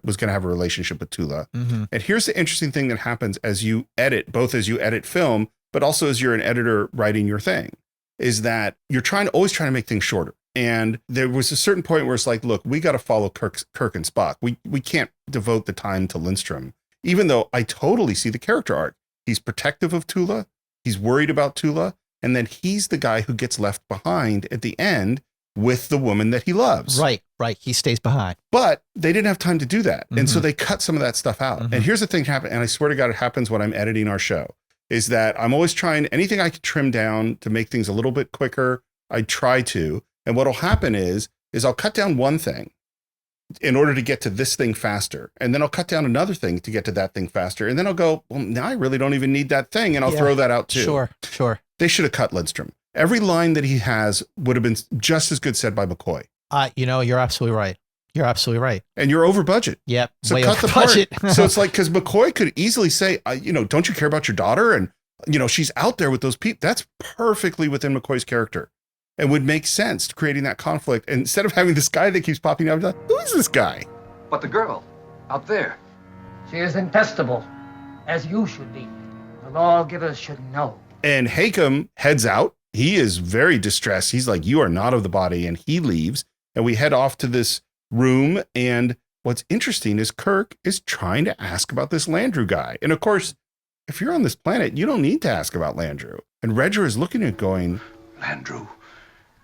was going to have a relationship with Tula. Mm-hmm. And here's the interesting thing that happens as you edit, both as you edit film, but also as you're an editor writing your thing, is that you're always trying to make things shorter. And there was a certain point where it's like, look, we got to follow Kirk and Spock. We can't devote the time to Lindstrom, even though I totally see the character arc. He's protective of Tula. He's worried about Tula. And then he's the guy who gets left behind at the end with the woman that he loves. Right. He stays behind. But they didn't have time to do that. Mm-hmm. And so they cut some of that stuff out. Mm-hmm. And here's the thing that happened, and I swear to God, it happens when I'm editing our show, is that I'm always trying anything I can trim down to make things a little bit quicker. I try to. And what'll happen is I'll cut down one thing in order to get to this thing faster. And then I'll cut down another thing to get to that thing faster. And then I'll go, well, now I really don't even need that thing. And I'll throw that out too. Sure. They should have cut Lindstrom. Every line that he has would have been just as good said by McCoy. You're absolutely right. And you're over budget. Yep. So cut the budget. So it's like, because McCoy could easily say, don't you care about your daughter? And, she's out there with those people. That's perfectly within McCoy's character and would make sense to creating that conflict. And instead of having this guy that keeps popping up, who is this guy? But the girl, out there. She is intestable, as you should be. The lawgivers should know. And Hakem heads out. He is very distressed. He's like, you are not of the body. And he leaves. And we head off to this room. And what's interesting is Kirk is trying to ask about this Landru guy. And of course, if you're on this planet, you don't need to ask about Landru. And Redger is looking at it going, Landru,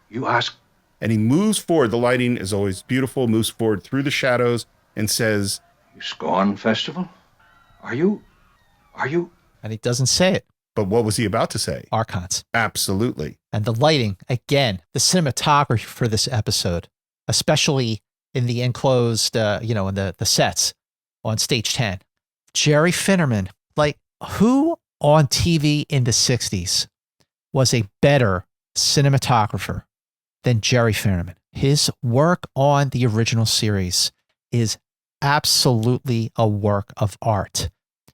you ask. And he moves forward. The lighting is always beautiful, moves forward through the shadows and says, You scorn festival? Are you? And he doesn't say it. But what was he about to say? Archons. Absolutely. And the lighting, again, the cinematography for this episode, especially in the enclosed, in the sets on stage 10. Jerry Finnerman, like, who on TV in the 60s was a better cinematographer than Jerry Finnerman? His work on the original series is absolutely a work of art.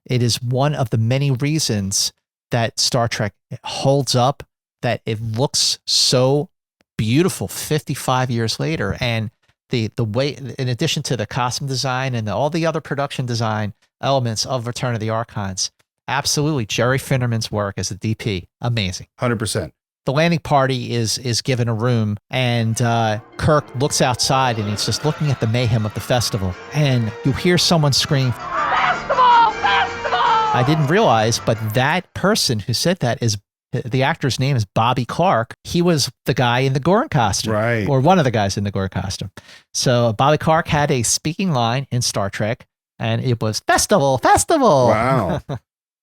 It is one of the many reasons that Star Trek holds up, that it looks so beautiful 55 years later. And the way, in addition to the costume design and all the other production design elements of Return of the Archons, absolutely Jerry Finnerman's work as a DP, amazing. 100%. The landing party is given a room, and Kirk looks outside and he's just looking at the mayhem of the festival. And you hear someone scream, "Festival! Festival!" I didn't realize, but that person who said that is, the actor's name is Bobby Clark. He was the guy in the Gorn costume. Right. Or one of the guys in the Gorn costume. So Bobby Clark had a speaking line in Star Trek, and it was "Festival! Festival!" Wow.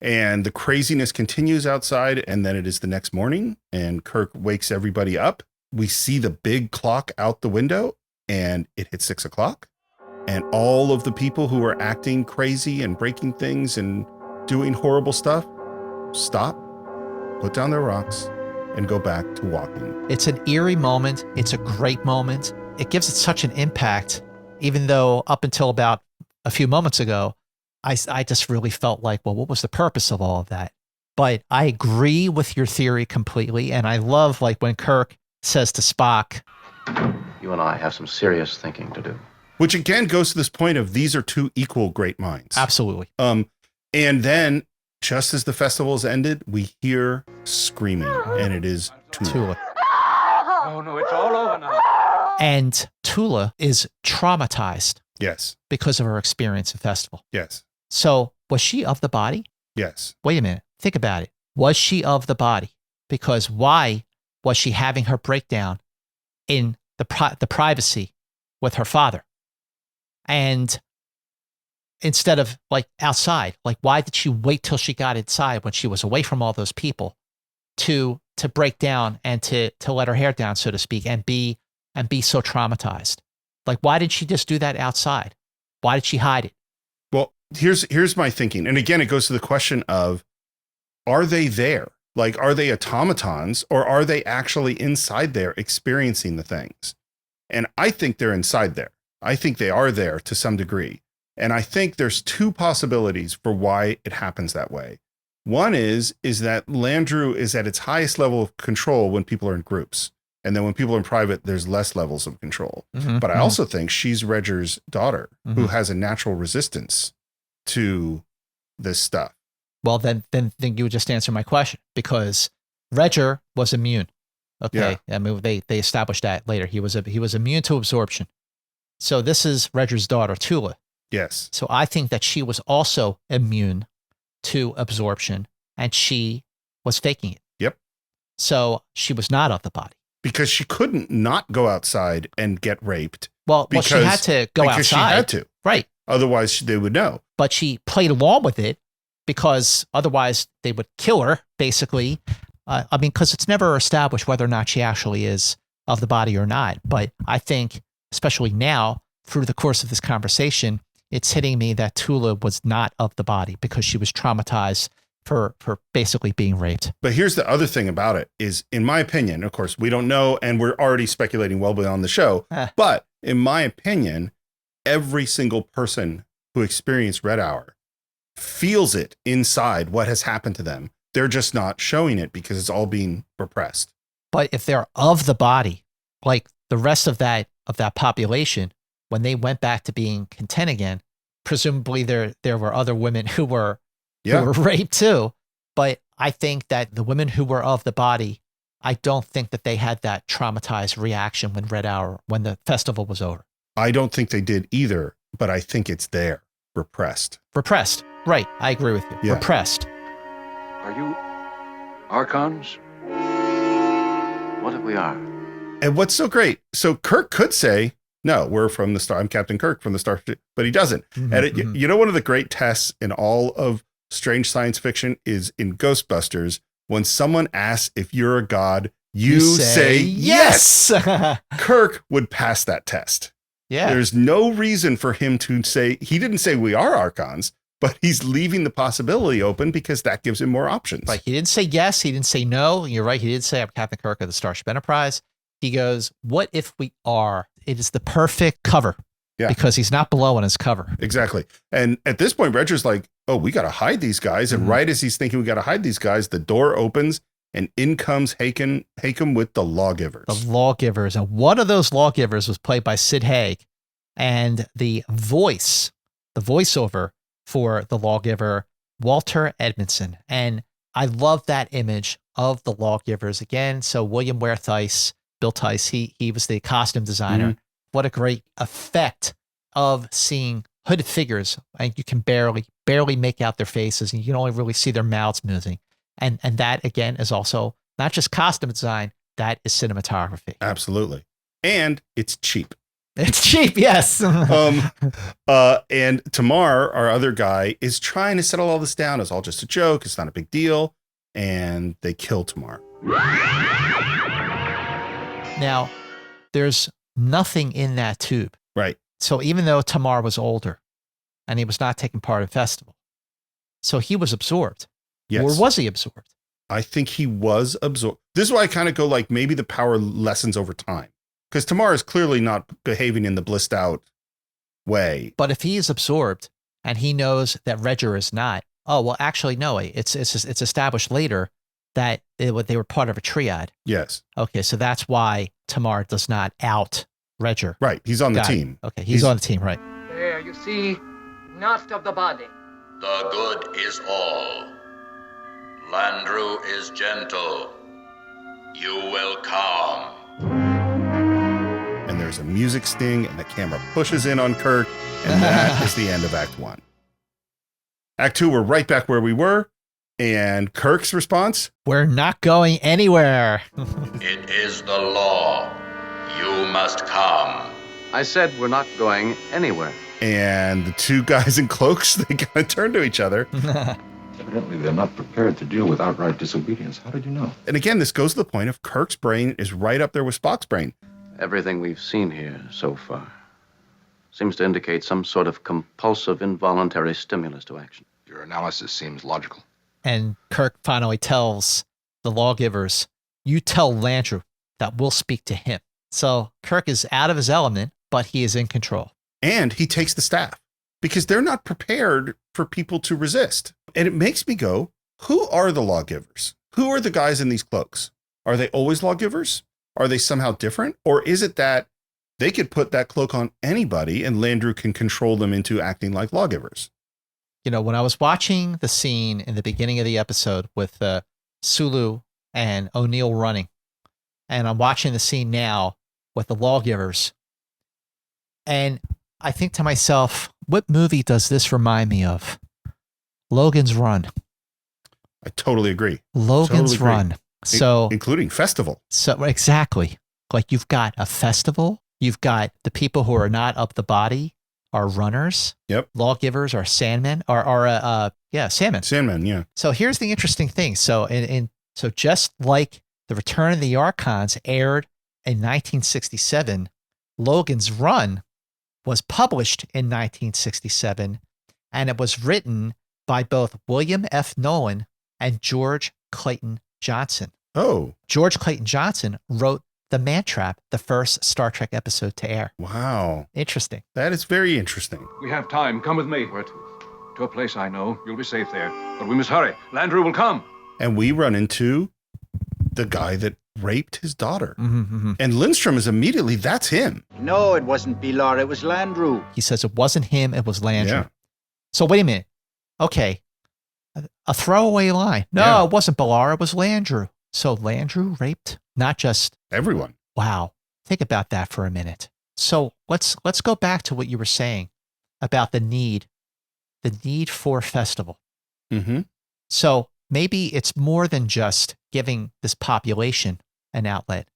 And the craziness continues outside, and then it is the next morning, and Kirk wakes everybody up. We see the big clock out the window, and it hits 6 o'clock. And all of the people who are acting crazy and breaking things and doing horrible stuff stop, put down their rocks, and go back to walking. It's an eerie moment. It's a great moment. It gives it such an impact, even though up until about a few moments ago, I just really felt like, well, what was the purpose of all of that? But I agree with your theory completely. And I love, like, when Kirk says to Spock, You and I have some serious thinking to do. Which again goes to this point of these are two equal great minds. Absolutely. And then just as the festival's ended, we hear screaming, and it is Tula. Oh, no, it's all over now. And Tula is traumatized. Yes. Because of her experience at festival. Yes. So was she of the body? Yes. Wait a minute. Think about it. Was she of the body? Because why was she having her breakdown in the privacy with her father? And instead of like outside, like why did she wait till she got inside when she was away from all those people to break down and to let her hair down, so to speak, and be so traumatized? Like, why did she just do that outside? Why did she hide it? Well, here's my thinking. And again, it goes to the question of, are they there? Like, are they automatons, or are they actually inside there experiencing the things? And I think they're inside there. I think they are there to some degree. And I think there's two possibilities for why it happens that way. One is that Landru is at its highest level of control when people are in groups. And then when people are in private, there's less levels of control. Mhm, But I mhm. also think she's Redger's daughter who Mhm. has a natural resistance to this stuff. Well, then you would just answer my question, because Redger was immune. Okay, I mean they established that later. He was immune to absorption. So this is Redger's daughter, Tula. Yes. So I think that she was also immune to absorption, and she was faking it. Yep. So she was not of the body. Because she couldn't not go outside and get raped. Well, she had to go because outside. she had to. Right. Otherwise, they would know. But she played along with it because otherwise they would kill her, basically. I mean, because it's never established whether or not she actually is of the body or not. But I think, especially now, through the course of this conversation, it's hitting me that Tula was not of the body because she was traumatized for basically being raped. But here's the other thing about it is, in my opinion, of course, we don't know, and we're already speculating well beyond the show. But in my opinion, every single person who experienced Red Hour feels it inside what has happened to them. They're just not showing it because it's all being repressed. But if they're of the body, like the rest of that population, when they went back to being content again, presumably there were other women who were raped too. But I think that the women who were of the body, I don't think that they had that traumatized reaction when when the festival was over. I don't think they did either, but I think it's there, repressed. Repressed. Right. I agree with you. Yeah. Repressed. Are you Archons? What if we are? And what's so great? So Kirk could say, no, we're from the Star. I'm Captain Kirk from the Starship, but he doesn't. Mhm, And mhm. you know, one of the great tests in all of strange science fiction is in Ghostbusters. When someone asks if you're a god, you say yes. Kirk would pass that test. Yeah. There's no reason for him to say, he didn't say we are Archons, but he's leaving the possibility open because that gives him more options. Right. He didn't say yes. He didn't say no. You're right. He did say, I'm Captain Kirk of the Starship Enterprise. He goes, what if we are? It is the perfect cover. Yeah. Because he's not blowing his cover. Exactly. And at this point, Redger's like, oh, we got to hide these guys. And right as he's thinking we got to hide these guys, the door opens and in comes Haken with the lawgivers. The lawgivers. And one of those lawgivers was played by Sid Haig. And the voiceover for the lawgiver, Walter Edmondson. And I love that image of the lawgivers again. So William Ware Theis, Bill Theis, he was the costume designer. What a great effect of seeing hooded figures. And you can barely make out their faces, and you can only really see their mouths moving. And that again is also not just costume design, that is cinematography. Absolutely. And it's cheap. It's cheap, yes. And Tamar, our other guy, is trying to settle all this down. It's all just a joke. It's not a big deal. And they kill Tamar. Now, there's nothing in that tube. Right. So even though Tamar was older and he was not taking part in the festival, so he was absorbed. Yes. Or was he absorbed? I think he was absorbed. This is why I kind of go like maybe the power lessens over time. Because Tamar is clearly not behaving in the blissed out way. But if he is absorbed and he knows that Redger is not, oh, well, actually, no, it's established later that they were part of a triad. Yes. Okay, so that's why Tamar does not out Redger. Right, he's on the Got it. team. Okay, he's on the team, right. There, you see, not of the body. The good is all. Landru is gentle. You will come. And there's a music sting, and the camera pushes in on Kirk, and that is the end of Act 1. Act 2, we're right back where we were, and Kirk's response? We're not going anywhere. It is the law. You must come. I said we're not going anywhere. And the two guys in cloaks, they kind of turn to each other. Evidently, they're not prepared to deal with outright disobedience. How did you know? And again, this goes to the point of Kirk's brain is right up there with Spock's brain. Everything we've seen here so far seems to indicate some sort of compulsive, involuntary stimulus to action. Your analysis seems logical. And Kirk finally tells the lawgivers, you tell Landru that we'll speak to him. So Kirk is out of his element, but he is in control. And he takes the staff because they're not prepared for people to resist. And it makes me go, who are the lawgivers? Who are the guys in these cloaks? Are they always lawgivers? Are they somehow different? Or is it that they could put that cloak on anybody and Landru can control them into acting like lawgivers? You know, when I was watching the scene in the beginning of the episode with Sulu and O'Neill running, and I'm watching the scene now with the lawgivers, and I think to myself, what movie does this remind me of? Logan's Run. I totally agree. Logan's Run. So including Festival. So exactly. Like you've got a festival, you've got the people who are not of the body are runners. Yep. Lawgivers are sandmen Sandmen. Sandmen, yeah. So here's the interesting thing. So so just like The Return of the Archons aired in 1967, Logan's Run was published in 1967, and it was written by both William F. Nolan and George Clayton Johnson. Oh. George Clayton Johnson wrote The Man Trap, the first Star Trek episode to air. Wow. Interesting. That is very interesting. We have time. Come with me. Where to? To a place I know. You'll be safe there. But we must hurry. Landru will come. And we run into the guy that raped his daughter. Mm-hmm. And Lindstrom is immediately, that's him. No, it wasn't Pilar. It was Landru. He says it wasn't him. It was Landru. Yeah. So wait a minute. Okay. A throwaway line. No, It wasn't Pilar. It was Landru. So Landru raped not just everyone. Wow. Think about that for a minute. So let's go back to what you were saying about the need for festival. Mm-hmm. So maybe it's more than just giving this population an outlet.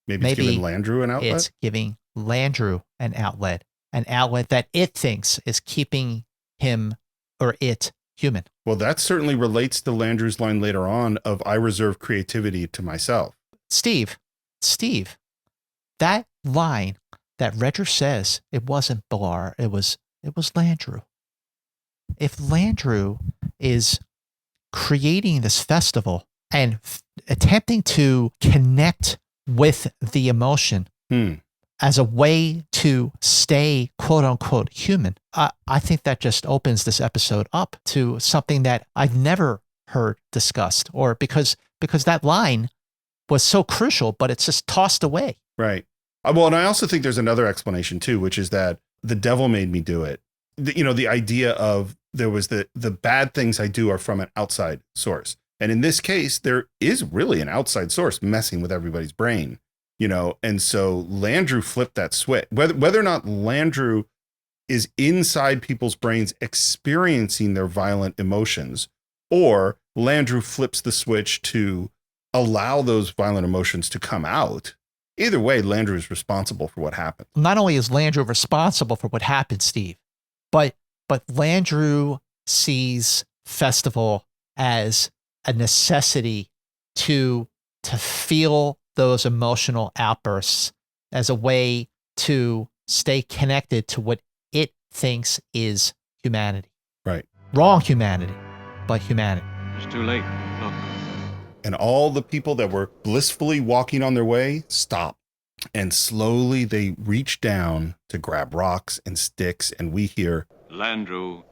Maybe it's giving Landru an outlet? It's giving Landru an outlet that it thinks is keeping him or it human. Well, that certainly relates to Landru's line later on of I reserve creativity to myself. Steve, that line that Redger says, it wasn't Pilar, it was Landru. If Landru is creating this festival and attempting to connect with the emotion as a way to stay quote unquote human, I think that just opens this episode up to something that I've never heard discussed, or because that line was so crucial, but it's just tossed away. Right. Well, and I also think there's another explanation too, which is that the devil made me do it. The idea of there was the bad things I do are from an outside source. And in this case, there is really an outside source messing with everybody's brain, and so Landru flipped that switch. Whether or not Landru is inside people's brains experiencing their violent emotions, or Landru flips the switch to allow those violent emotions to come out. Either way, Landru is responsible for what happened. Not only is Landru responsible for what happened, Steve, but Landru sees festival as a necessity to feel those emotional outbursts as a way to stay connected to what it thinks is humanity. Right. Wrong humanity, but humanity. It's too late. Look. And all the people that were blissfully walking on their way stop. And slowly they reach down to grab rocks and sticks, and we hear, Landru,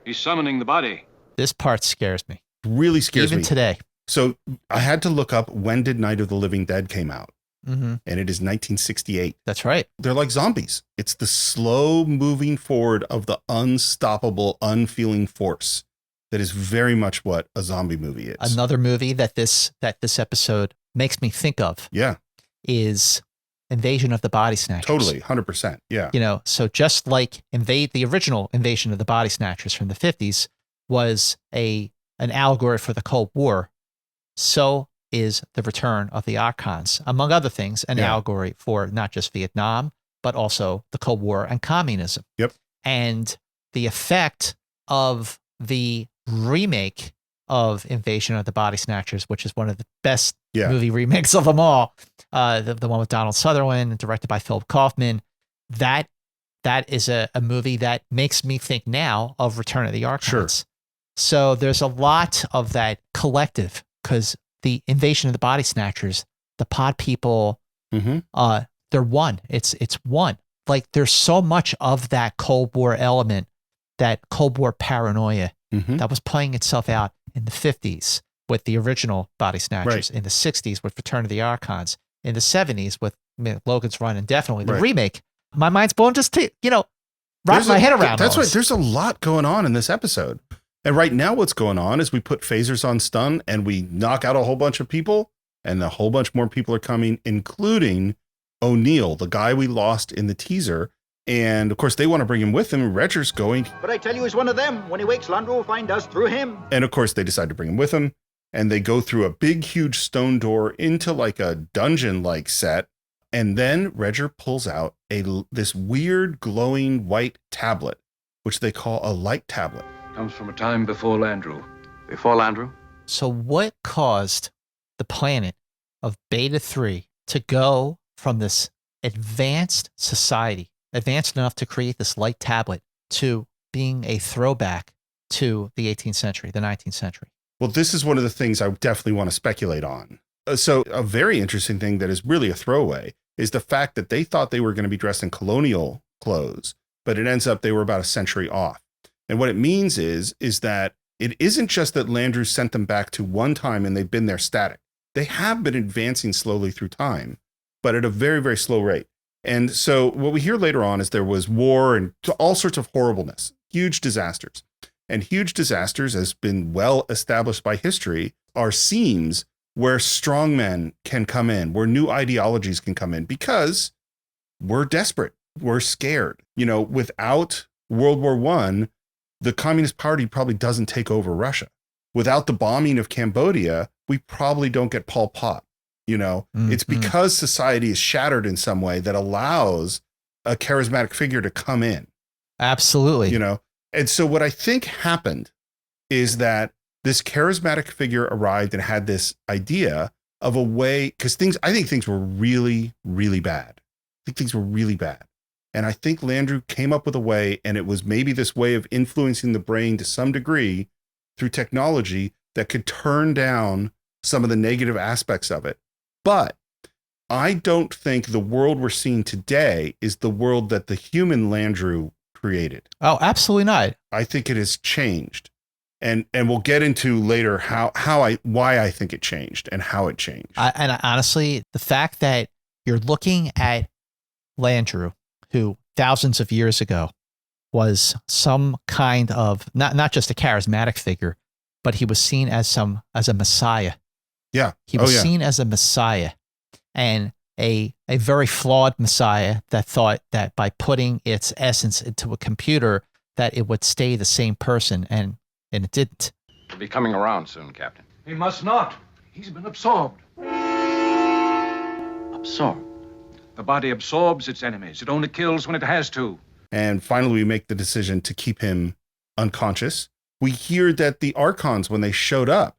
he's summoning the body. This part scares me. Really scares me. Even today. So I had to look up, when did Night of the Living Dead came out? Mm-hmm. And it is 1968. That's right. They're like zombies. It's the slow moving forward of the unstoppable, unfeeling force. That is very much what a zombie movie is. Another movie that this episode makes me think of is Invasion of the Body Snatchers. Totally, 100%. Yeah. So just like the original Invasion of the Body Snatchers from the 50s was an allegory for the Cold War, so is The Return of the Archons, among other things, an allegory for not just Vietnam, but also the Cold War and communism. Yep. And the effect of the remake of Invasion of the Body Snatchers, which is one of the best movie remakes of them all, the one with Donald Sutherland, directed by Philip Kaufman, that is a movie that makes me think now of Return of the Archons. Sure. So there's a lot of that collective, because the Invasion of the Body Snatchers, the pod people, they're one. It's one. Like there's so much of that Cold War element, that Cold War paranoia that was playing itself out in the 50s with the original Body Snatchers, in the 60s with Return of the Archons, in the 70s with Logan's Run and definitely the Right. remake, my mind's blown just to, wrap my head around That's all right. this. There's a lot going on in this episode. And right now what's going on is we put phasers on stun and we knock out a whole bunch of people, and a whole bunch more people are coming, including O'Neill, the guy we lost in the teaser. And of course they want to bring him with them. Roger's going. But I tell you, he's one of them. When he wakes, Landru will find us through him. And of course they decide to bring him with him. And they go through a big, huge stone door into like a dungeon-like set. And then Roger pulls out this weird glowing white tablet, which they call a light tablet. Comes from a time before Landru. Before Landru? So what caused the planet of Beta 3 to go from this advanced society, advanced enough to create this light tablet, to being a throwback to the 18th century, the 19th century? Well, this is one of the things I definitely want to speculate on. So a very interesting thing that is really a throwaway is the fact that they thought they were going to be dressed in colonial clothes, but it ends up they were about a century off. And what it means is that it isn't just that Landru sent them back to one time and they've been there static. They have been advancing slowly through time, but at a very, very slow rate. And so what we hear later on is there was war and all sorts of horribleness, huge disasters. And huge disasters, has been well established by history, are seams where strong men can come in, where new ideologies can come in, because we're desperate. We're scared. Without World War I, the Communist Party probably doesn't take over Russia. Without the bombing of Cambodia, we probably don't get Pol Pot. It's because society is shattered in some way that allows a charismatic figure to come in. Absolutely. And so what I think happened is that this charismatic figure arrived and had this idea of a way, because I think things were really, really bad. And I think Landru came up with a way, and it was maybe this way of influencing the brain to some degree through technology that could turn down some of the negative aspects of it. But I don't think the world we're seeing today is the world that the human Landru created. Oh, absolutely not. I think it has changed. And we'll get into later why I think it changed and how it changed. And honestly, the fact that you're looking at Landru, who thousands of years ago was some kind of not just a charismatic figure, but he was seen as a messiah. Yeah. He was seen as a messiah, and a very flawed messiah that thought that by putting its essence into a computer that it would stay the same person, and it didn't. He'll be coming around soon, Captain. He must not. He's been absorbed. Absorbed? The body absorbs its enemies. It only kills when it has to. And finally, we make the decision to keep him unconscious. We hear that the Archons, when they showed up,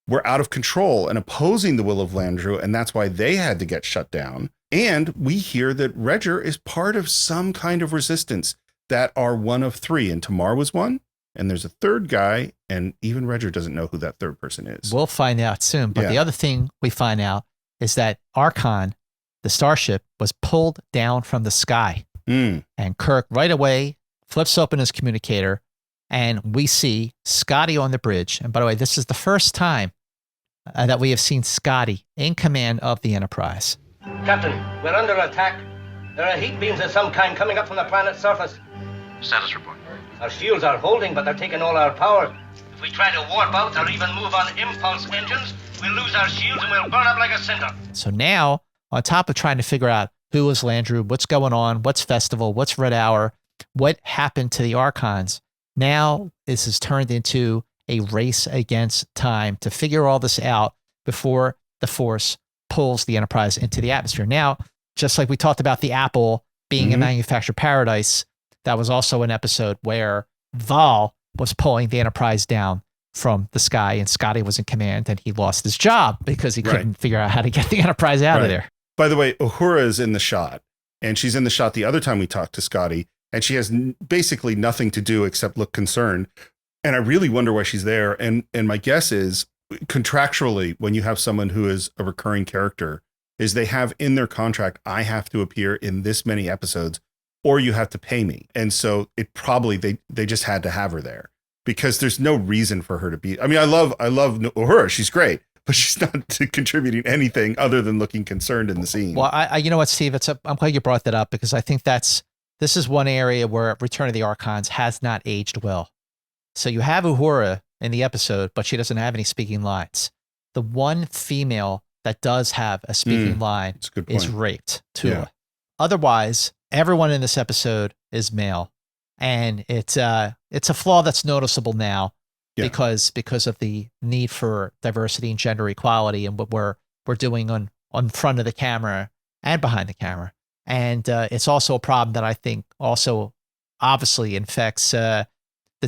were out of control and opposing the will of Landru, and that's why they had to get shut down. And we hear that Roger is part of some kind of resistance that are one of three, and Tamar was one, and there's a third guy, and even Roger doesn't know who that third person is. We'll find out soon. But the other thing we find out is that Archon, the starship, was pulled down from the sky. And Kirk right away flips open his communicator, and we see Scotty on the bridge. And by the way, this is the first time that we have seen Scotty in command of the Enterprise. Captain, we're under attack. There are heat beams of some kind coming up from the planet's surface. Status report. Our shields are holding, but they're taking all our power. If we try to warp out or even move on impulse engines, we'll lose our shields and we'll burn up like a cinder. So now, on top of trying to figure out who is Landru, what's going on, what's Festival, what's Red Hour, what happened to the Archons, now this has turned into a race against time to figure all this out before the Force pulls the Enterprise into the atmosphere. Now, just like we talked about the Apple being a manufactured paradise, that was also an episode where Val was pulling the Enterprise down from the sky, and Scotty was in command, and he lost his job because he couldn't figure out how to get the Enterprise out of there. By the way, Uhura is in the shot, and she's in the shot the other time we talked to Scotty, and she has basically nothing to do except look concerned. And I really wonder why she's there. And my guess is, contractually, when you have someone who is a recurring character, is they have in their contract, I have to appear in this many episodes, or you have to pay me. And so it probably, they just had to have her there, because there's no reason for her to be. I mean, I love Uhura. She's great. but she's not contributing anything other than looking concerned in the scene. Well, I you know what, Steve? I'm glad you brought that up because I think this is one area where Return of the Archons has not aged well. So you have Uhura in the episode, but she doesn't have any speaking lines. The one female that does have a speaking line is raped, Tula. Yeah. Otherwise, everyone in this episode is male, and it's a flaw that's noticeable now because of the need for diversity and gender equality and what we're doing on front of the camera and behind the camera. And it's also a problem that I think also obviously infects The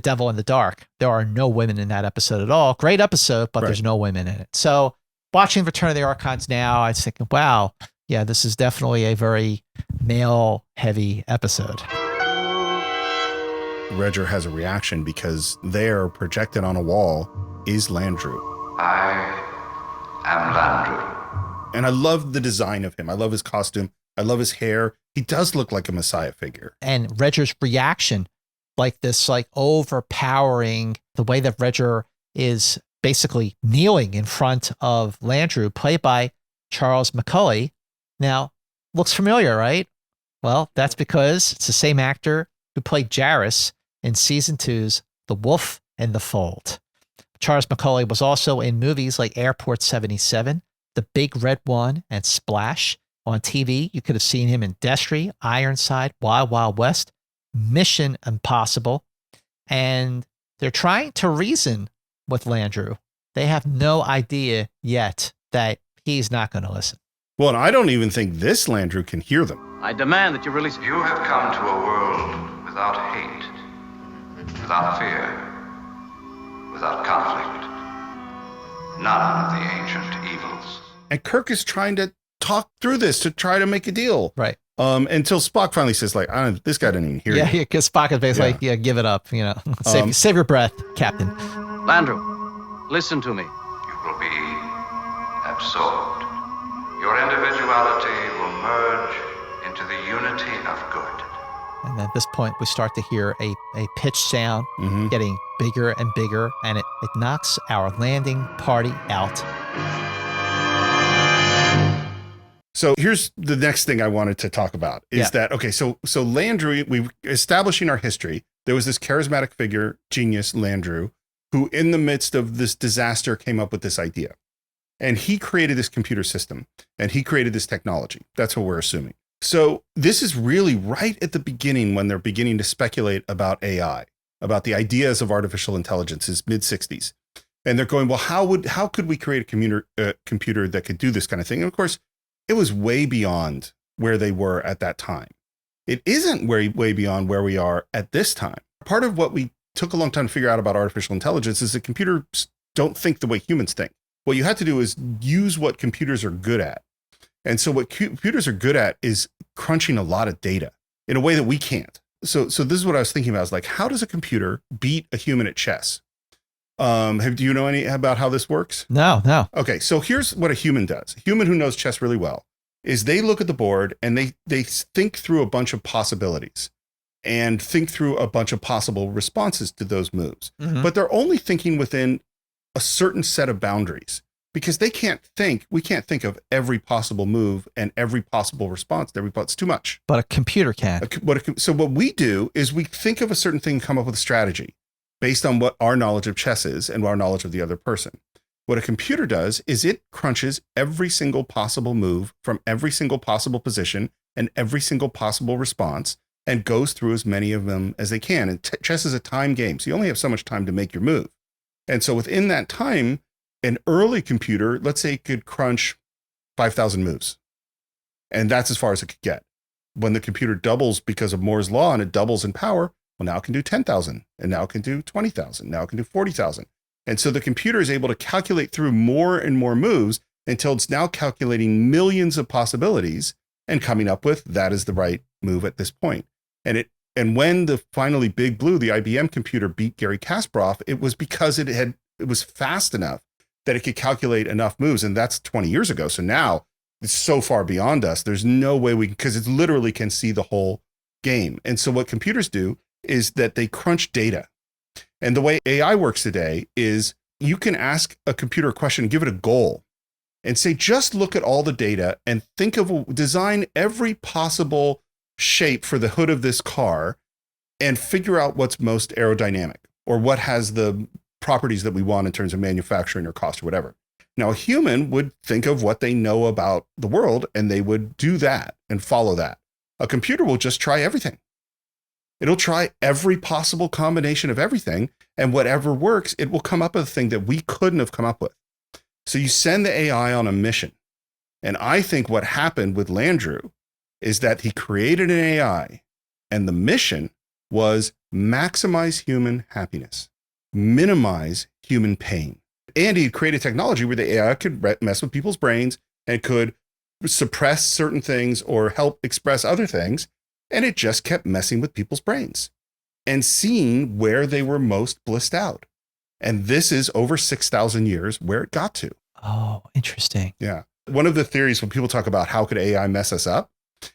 Devil in the Dark. There are no women in that episode at all. Great episode, but there's no women in it. So watching Return of the Archons now, I was thinking, wow, yeah, this is definitely a very male-heavy episode. Redger has a reaction because there, projected on a wall, is Landru. I am Landru. And I love the design of him. I love his costume. I love his hair. He does look like a Messiah figure. And Redger's reaction, like this, like overpowering, the way that Redger is basically kneeling in front of Landru, played by Charles McCulley. Now, looks familiar, right? Well, that's because it's the same actor who played Jairus in season 2's The Wolf and the Fold. Charles McCulley was also in movies like Airport 77, The Big Red One, and Splash. On TV, you could have seen him in Destry, Ironside, Wild Wild West, Mission Impossible. And they're trying to reason with Landru. They have no idea yet that he's not going to listen. Well, and I don't even think this Landru can hear them. I demand that you release... You have come to a world without hate, without fear, without conflict. None of the ancient evils. And Kirk is trying to talk through this to try to make a deal. Right. Until Spock finally says, like, this guy didn't even hear you. Yeah, because Spock is basically like, give it up, save your breath, Captain. Landru, listen to me. You will be absorbed. Your individuality will merge into the unity of good. And at this point, we start to hear a pitch sound getting bigger and bigger, and it knocks our landing party out. So here's the next thing I wanted to talk about is that, okay, so Landru, we establishing our history, there was this charismatic figure, genius Landru, who in the midst of this disaster came up with this idea. And he created this computer system and he created this technology. That's what we're assuming. So this is really right at the beginning when they're beginning to speculate about AI, about the ideas of artificial intelligence, is mid-60s. And they're going, well, how could we create a computer that could do this kind of thing? And of course, it was way beyond where they were at that time. It isn't way beyond where we are at this time. Part of what we took a long time to figure out about artificial intelligence is that computers don't think the way humans think. What you have to do is use what computers are good at. And so what computers are good at is crunching a lot of data in a way that we can't. So this is what I was thinking about. I was like, how does a computer beat a human at chess? Do you know any about how this works? No. Okay, so here's what a human does. A human who knows chess really well is they look at the board and they think through a bunch of possibilities and think through a bunch of possible responses to those moves. But they're only thinking within a certain set of boundaries because we can't think of every possible move and every possible response. It's too much. But a computer can. So what we do is we think of a certain thing, come up with a strategy based on what our knowledge of chess is and our knowledge of the other person. What a computer does is it crunches every single possible move from every single possible position and every single possible response and goes through as many of them as they can. And chess is a time game, so you only have so much time to make your move. And so within that time, an early computer, let's say, could crunch 5,000 moves. And that's as far as it could get. When the computer doubles because of Moore's law and it doubles in power, well, now it can do 10,000, and now it can do 20,000, now it can do 40,000. And so the computer is able to calculate through more and more moves until it's now calculating millions of possibilities and coming up with that is the right move at this point. And when the finally Big Blue, the IBM computer, beat Garry Kasparov, it was because it was fast enough that it could calculate enough moves. And that's 20 years ago. So now it's so far beyond us. There's no way because it literally can see the whole game. And so what computers do is that they crunch data. And the way AI works today is you can ask a computer a question and give it a goal and say, just look at all the data and design every possible shape for the hood of this car and figure out what's most aerodynamic or what has the properties that we want in terms of manufacturing or cost or whatever. Now, a human would think of what they know about the world and they would do that and follow that. A computer will just try everything. It'll try every possible combination of everything, and whatever works, it will come up with a thing that we couldn't have come up with. So you send the AI on a mission. And I think what happened with Landru is that he created an AI, and the mission was maximize human happiness, minimize human pain. And he created technology where the AI could mess with people's brains and could suppress certain things or help express other things. And it just kept messing with people's brains and seeing where they were most blissed out. And this is over 6,000 years where it got to. Oh, interesting. Yeah. One of the theories when people talk about how could AI mess us up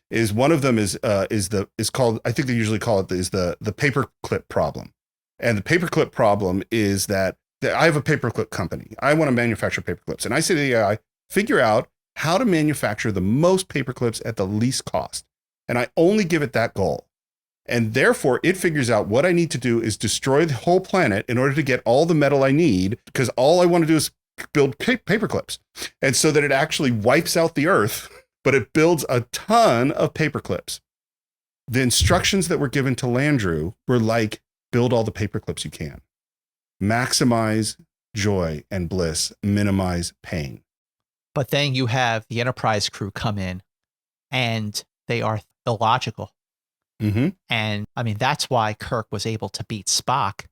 is one of them is called, I think they usually call it is the paperclip problem. And the paperclip problem is that I have a paperclip company. I want to manufacture paperclips. And I say to the AI, figure out how to manufacture the most paperclips at the least cost. And I only give it that goal. And therefore, it figures out what I need to do is destroy the whole planet in order to get all the metal I need, because all I want to do is build paperclips. And so that it actually wipes out the Earth, but it builds a ton of paperclips. The instructions that were given to Landru were like, build all the paperclips you can. Maximize joy and bliss, minimize pain. But then you have the Enterprise crew come in and they are illogical. Mm-hmm. And I mean, that's why Kirk was able to beat Spock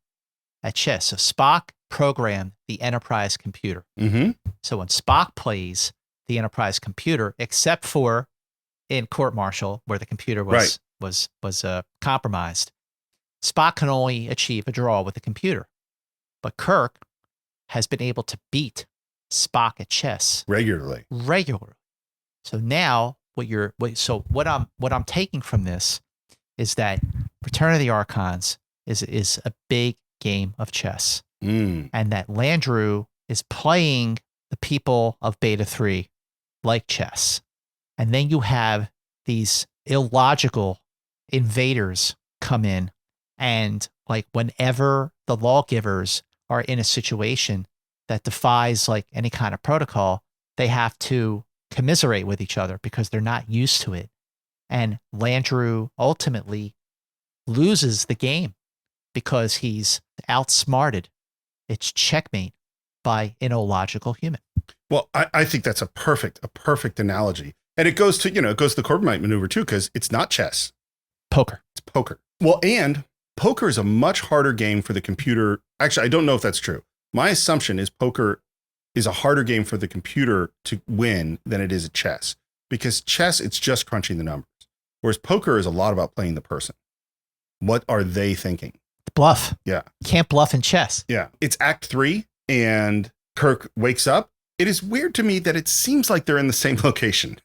at chess. So Spock programmed the Enterprise computer. Mm-hmm. So when Spock plays the Enterprise computer, except for in Court Martial, where the computer was compromised, Spock can only achieve a draw with the computer. But Kirk has been able to beat Spock at chess regularly. So now what I'm taking from this is that Return of the Archons is a big game of chess. And that Landru is playing the people of Beta 3 like chess. And then you have these illogical invaders come in, and like whenever the lawgivers are in a situation that defies like any kind of protocol, they have to commiserate with each other because they're not used to it. And Landru ultimately loses the game because he's outsmarted. It's checkmate by an illogical human. Well, I think that's a perfect analogy. And it goes to the Corbomite maneuver too, because it's not chess. Poker. It's poker. Well, and poker is a much harder game for the computer. Actually, I don't know if that's true. My assumption is poker is a harder game for the computer to win than it is at chess. Because chess, it's just crunching the numbers. Whereas poker is a lot about playing the person. What are they thinking? Bluff. Yeah. Can't bluff in chess. Yeah. It's Act 3 and Kirk wakes up. It is weird to me that it seems like they're in the same location.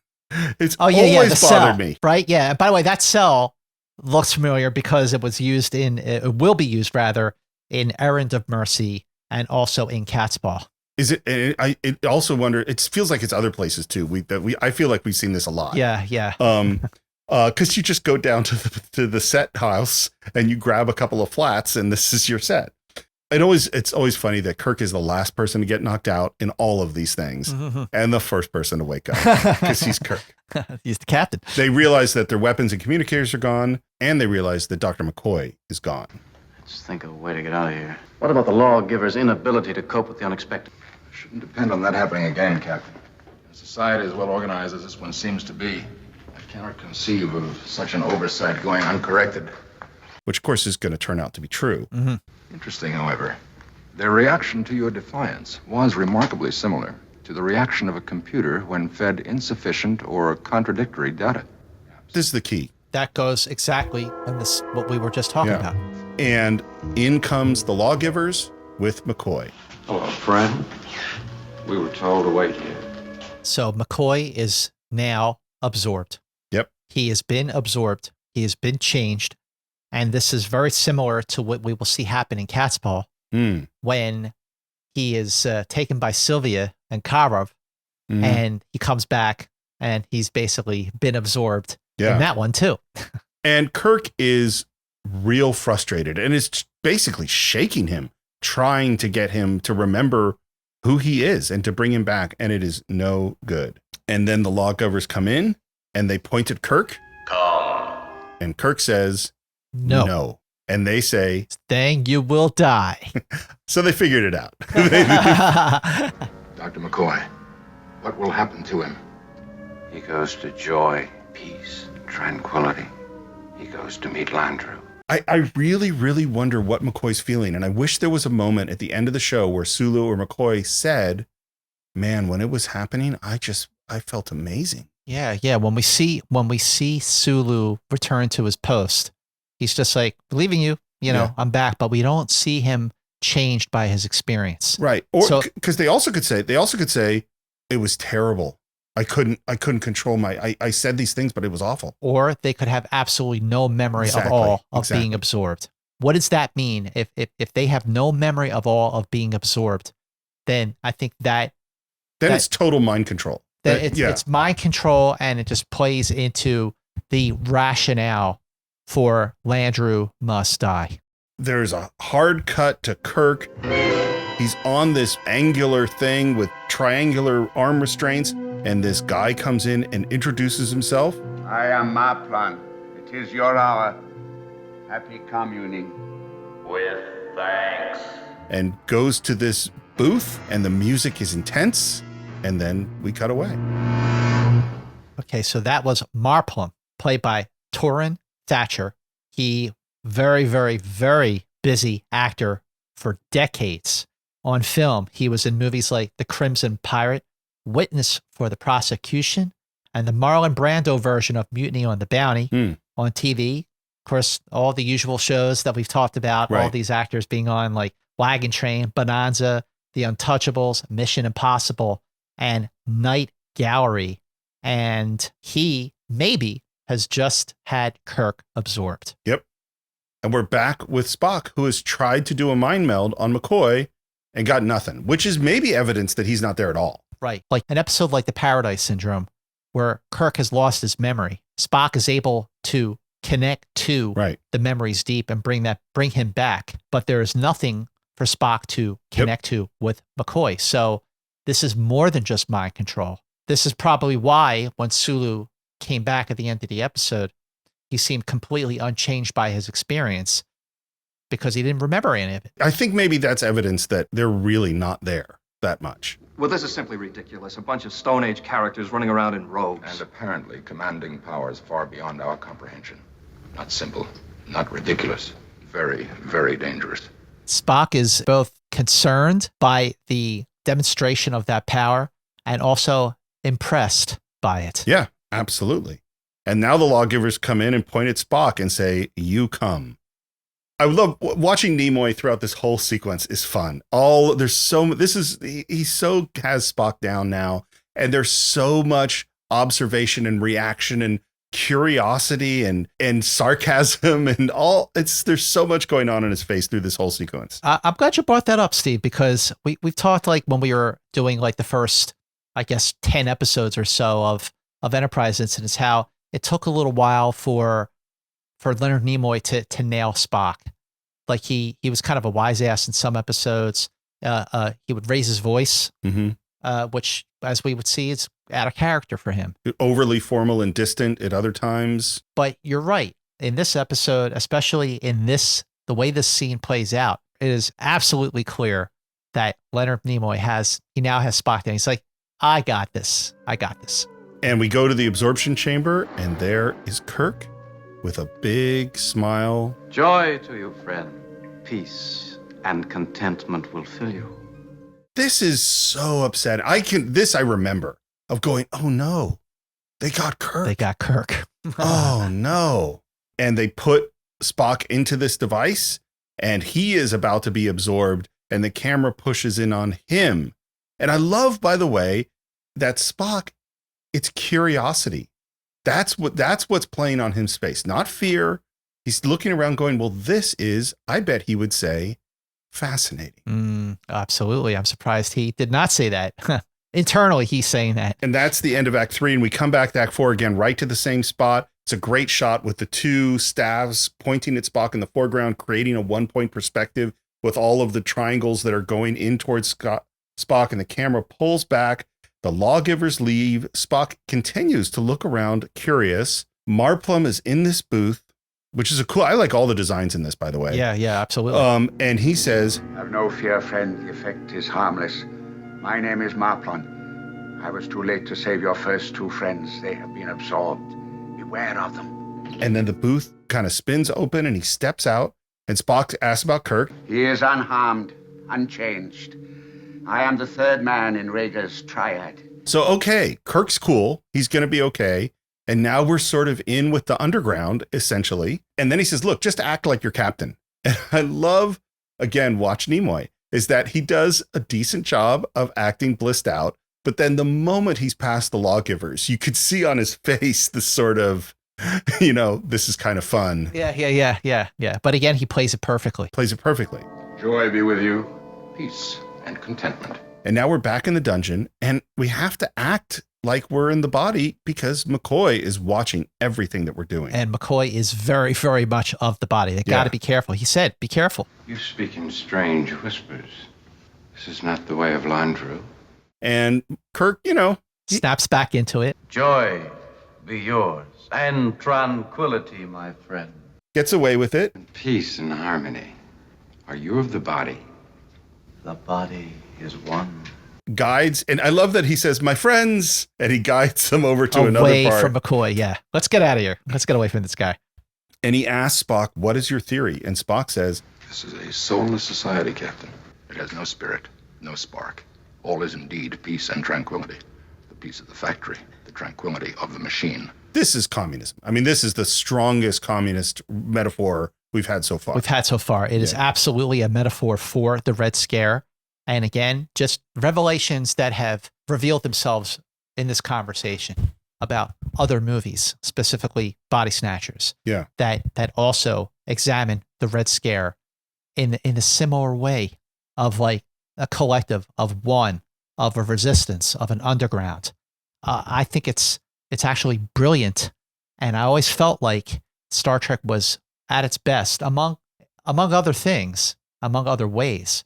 It's always bothered cell, me. Right? Yeah. And by the way, that cell looks familiar because it will be used in Errand of Mercy and also in Catspaw. Is it? It also wonder. It feels like it's other places too. I feel like we've seen this a lot. Yeah. Because you just go down to the set house and you grab a couple of flats and this is your set. It's always funny that Kirk is the last person to get knocked out in all of these things, and the first person to wake up because he's Kirk. He's the captain. They realize that their weapons and communicators are gone, and they realize that Dr. McCoy is gone. Let's think of a way to get out of here. What about the lawgiver's inability to cope with the unexpected? Shouldn't depend on that happening again, Captain. A society as well organized as this one seems to be, I cannot conceive of such an oversight going uncorrected. Which, of course, is going to turn out to be true. Mm-hmm. Interesting, however. Their reaction to your defiance was remarkably similar to the reaction of a computer when fed insufficient or contradictory data. This is the key. That goes exactly in what we were just talking about. And in comes the lawgivers with McCoy. Hello, friend. We were told to wait here. So McCoy is now absorbed. Yep. He has been absorbed. He has been changed. And this is very similar to what we will see happen in Catspaw when he is taken by Sylvia and Karov, Mhm. and he comes back and he's basically been absorbed Yeah. in that one too. And Kirk is real frustrated and is basically shaking him, trying to get him to remember who he is and to bring him back. And it is no good. And then the lawgivers come in and they point at Kirk. Come. And Kirk says, No. no. And they say, Then you will die. so they figured it out. Dr. McCoy, what will happen to him? He goes to joy, peace, tranquility. He goes to meet Landru. I really, really wonder what McCoy's feeling. And I wish there was a moment at the end of the show where Sulu or McCoy said, man, when it was happening, I felt amazing. Yeah. When we see Sulu return to his post, he's just like, believing you, I'm back, but we don't see him changed by his experience. Right. Or because they also could say it was terrible. I couldn't control I said these things, but it was awful. Or they could have absolutely no memory of all of being absorbed. What does that mean? If they have no memory of all of being absorbed, then I think that it's total mind control. It's mind control, and it just plays into the rationale for Landru must die. There's a hard cut to Kirk. He's on this angular thing with triangular arm restraints, and this guy comes in and introduces himself. I am Maplan. It is your hour. Happy communing. With thanks. And goes to this booth, and the music is intense, and then we cut away. Okay, so that was Marplum, played by Torrin Thatcher. He, very, very, very busy actor for decades. On film, he was in movies like The Crimson Pirate, Witness for the Prosecution, and the Marlon Brando version of Mutiny on the Bounty. On TV. Of course, all the usual shows that we've talked about, all these actors being on, like Wagon Train, Bonanza, The Untouchables, Mission Impossible, and Night Gallery. And he maybe has just had Kirk absorbed. Yep. And we're back with Spock, who has tried to do a mind meld on McCoy and got nothing, which is maybe evidence that he's not there at all. Right. Like an episode like the Paradise Syndrome, where Kirk has lost his memory. Spock is able to connect to the memories deep and bring him back. But there is nothing for Spock to connect to with McCoy. So this is more than just mind control. This is probably why when Sulu came back at the end of the episode, he seemed completely unchanged by his experience because he didn't remember any of it. I think maybe that's evidence that they're really not there that much. Well, this is simply ridiculous. A bunch of Stone Age characters running around in robes. And apparently commanding powers far beyond our comprehension. Not simple, not ridiculous. Very, very dangerous. Spock is both concerned by the demonstration of that power and also impressed by it. Yeah, absolutely. And now the lawgivers come in and point at Spock and say, you come. I love watching Nimoy throughout this whole sequence is fun. He so has Spock down now, and there's so much observation and reaction and curiosity and sarcasm and there's so much going on in his face through this whole sequence. I'm glad you brought that up, Steve, because we've talked like when we were doing like the first, I guess, 10 episodes or so of Enterprise Incidents, how it took a little while for Leonard Nimoy to nail Spock. Like he was kind of a wise ass in some episodes. He would raise his voice, which, as we would see, is out of character for him. Overly formal and distant at other times. But you're right. In this episode, especially in the way this scene plays out, it is absolutely clear that Leonard Nimoy now has Spock down. He's like, I got this. And we go to the absorption chamber, and there is Kirk with a big smile. Joy to you, friend. Peace and contentment will fill you. This is so upsetting. I remember of going, oh no, they got Kirk. Oh no. And they put Spock into this device, and he is about to be absorbed, and the camera pushes in on him. And I love, by the way, that Spock, it's curiosity. That's what's playing on his face, not fear. He's looking around going, well, this is, I bet he would say, fascinating. Absolutely. I'm surprised he did not say that. Internally, he's saying that. And that's the end of Act 3. And we come back to Act 4 again, right to the same spot. It's a great shot with the two staves pointing at Spock in the foreground, creating a 1-point perspective with all of the triangles that are going in towards Spock. And the camera pulls back. The lawgivers leave. Spock continues to look around, curious. Marplum is in this booth, which is a cool. I like all the designs in this, by the way. Yeah, absolutely. And he says, "Have no fear, friend. The effect is harmless. My name is Marplon. I was too late to save your first two friends. They have been absorbed. Beware of them." And then the booth kind of spins open and he steps out. And Spock asks about Kirk. He is unharmed, unchanged. I am the third man in Rhaegar's triad. So, okay, Kirk's cool. He's going to be okay. And now we're sort of in with the underground, essentially. And then he says, look, just act like your captain. And I love, again, Watch Nimoy, is that he does a decent job of acting blissed out. But then the moment he's past the lawgivers, you could see on his face this sort of, this is kind of fun. Yeah. But again, he plays it perfectly. Joy be with you, peace and contentment. And now we're back in the dungeon and we have to act like we're in the body because McCoy is watching everything that we're doing. And McCoy is very, very much of the body. They got to be careful. He said, be careful. You speak in strange whispers. This is not the way of Landru. And Kirk, snaps back into it. Joy be yours, and tranquility, my friend. Gets away with it. Peace and harmony. Are you of the body? The body is one. Guides, and I love that he says, my friends, and he guides them over to another part. Away from McCoy, yeah. Let's get out of here. Let's get away from this guy. And he asks Spock, what is your theory? And Spock says, this is a soulless society, Captain. It has no spirit, no spark. All is indeed peace and tranquility. The peace of the factory, the tranquility of the machine. This is communism. I mean, this is the strongest communist metaphor we've had so far. It is absolutely a metaphor for the Red Scare. And again, just revelations that have revealed themselves in this conversation about other movies, specifically Body Snatchers. Yeah. That also examine the Red Scare in a similar way of like a collective of one, of a resistance, of an underground. I think it's actually brilliant. And I always felt like Star Trek was at its best among other things, among other ways.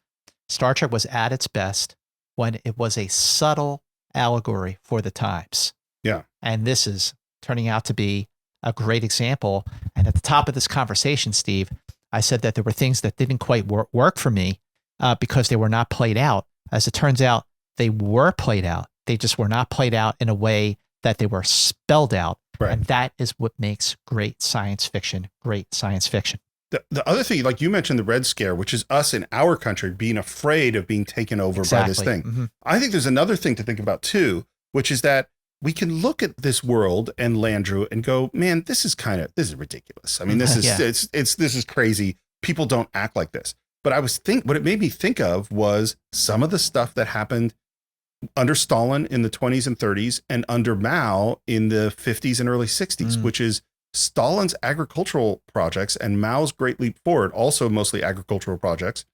Star Trek was at its best when it was a subtle allegory for the times. Yeah. And this is turning out to be a great example. And at the top of this conversation, Steve, I said that there were things that didn't quite work for me because they were not played out. As it turns out, they were played out. They just were not played out in a way that they were spelled out. Right. And that is what makes great science fiction great science fiction. The other thing, like you mentioned, the Red Scare, which is us in our country being afraid of being taken over by this thing. Mm-hmm. I think there's another thing to think about too, which is that we can look at this world and Landru and go, man, this is ridiculous. I mean, this is, this is crazy. People don't act like this. But what it made me think of was some of the stuff that happened under Stalin in the 20s and 30s and under Mao in the 50s and early 60s, which is Stalin's agricultural projects and Mao's Great Leap Forward, also mostly agricultural projects,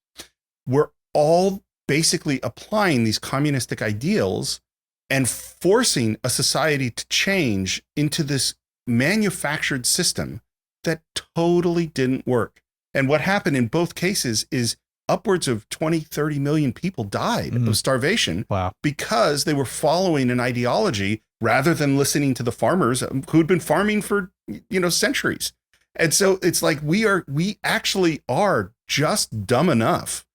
were all basically applying these communistic ideals and forcing a society to change into this manufactured system that totally didn't work. And what happened in both cases is upwards of 20, 30 million people died of starvation because they were following an ideology rather than listening to the farmers who'd been farming for, centuries. And so it's like we actually are just dumb enough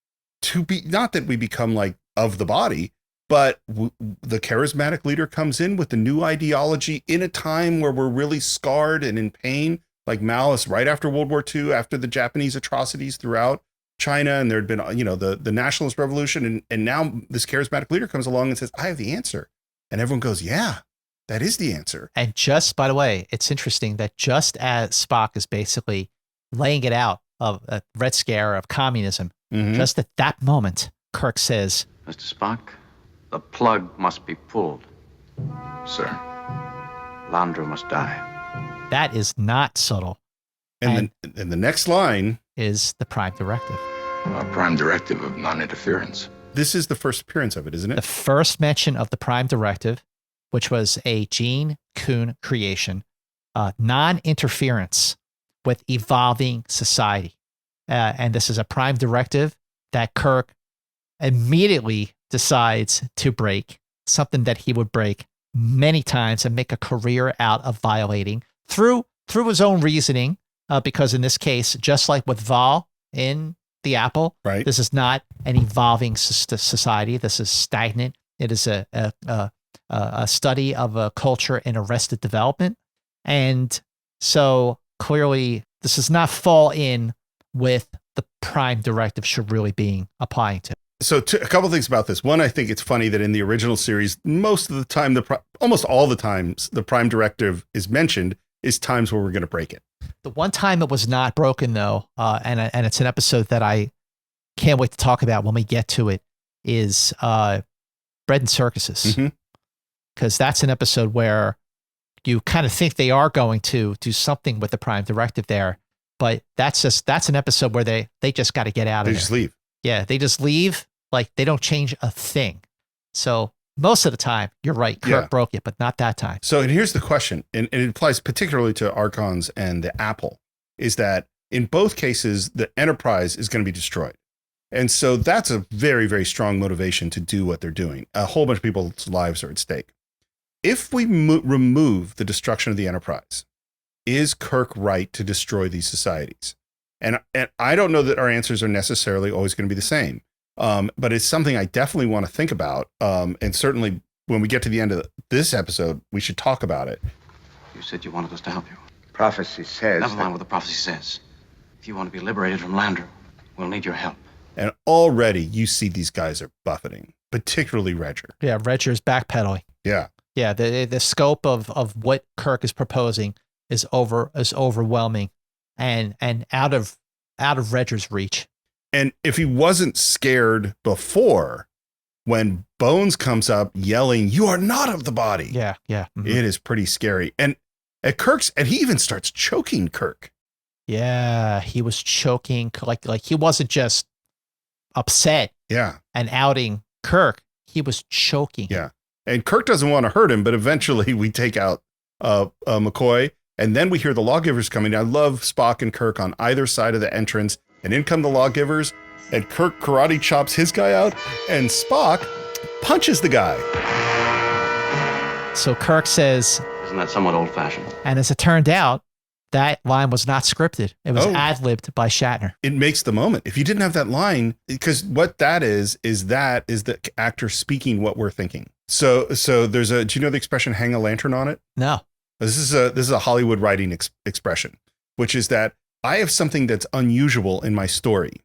to be, not that we become like of the body, but the charismatic leader comes in with the new ideology in a time where we're really scarred and in pain, like Mao is right after World War II, after the Japanese atrocities throughout China, and there had been, the nationalist revolution. And now this charismatic leader comes along and says, I have the answer. And everyone goes, yeah, that is the answer. And just, by the way, it's interesting that just as Spock is basically laying it out of a Red Scare of communism, just at that moment, Kirk says, Mr. Spock, the plug must be pulled. Sir. Landru must die. That is not subtle. And the next line is the Prime Directive. A prime directive of non-interference. This is the first appearance of it, isn't it? The first mention of the Prime Directive, which was a Gene Kuhn creation, non-interference with evolving society. And this is a Prime Directive that Kirk immediately decides to break, something that he would break many times and make a career out of violating through his own reasoning, because in this case, just like with Val in the Apple, right, this is not an evolving society. This is stagnant. It is a study of a culture in arrested development. And so clearly this does not fall in with the Prime Directive should really be applying to. So a couple things about this. One, I think it's funny that in the original series, most of the time, almost all the times the Prime Directive is mentioned is times where we're going to break it. The one time it was not broken, though, and it's an episode that I can't wait to talk about when we get to it, is Bread and Circuses. Because that's an episode where you kind of think they are going to do something with the Prime Directive there, but that's an episode where they just got to get out of there. They just leave. Yeah, they just leave. Like, they don't change a thing. So most of the time, you're right, Kirk broke it, but not that time. So, and here's the question, and it applies particularly to Archons and the Apple, is that in both cases, the Enterprise is going to be destroyed. And so that's a very, very strong motivation to do what they're doing. A whole bunch of people's lives are at stake. If we remove the destruction of the Enterprise, is Kirk right to destroy these societies? And I don't know that our answers are necessarily always going to be the same. But it's something I definitely want to think about. And certainly when we get to the end of this episode, we should talk about it. You said you wanted us to help you. Prophecy says... Never mind what the prophecy says. If you want to be liberated from Landru, we'll need your help. And already you see these guys are buffeting, particularly Redger. Yeah, Redger's backpedaling. Yeah. Yeah, the scope of what Kirk is proposing is overwhelming and out of Redger's reach. And if he wasn't scared before, when Bones comes up yelling, "You are not of the body." Yeah. Mm-hmm. It is pretty scary. And at Kirk's, and he even starts choking Kirk. Yeah, he was choking, like he wasn't just upset. Yeah. And outing Kirk, he was choking. Yeah. And Kirk doesn't want to hurt him, but eventually we take out McCoy, and then we hear the lawgivers coming. I love Spock and Kirk on either side of the entrance. And in come the lawgivers, and Kirk karate chops his guy out, and Spock punches the guy. So Kirk says... Isn't that somewhat old-fashioned? And as it turned out, that line was not scripted. It was ad-libbed by Shatner. It makes the moment. If you didn't have that line, because what that is the actor speaking what we're thinking. So there's do you know the expression "hang a lantern on it"? No. This is a Hollywood writing expression, which is that I have something that's unusual in my story.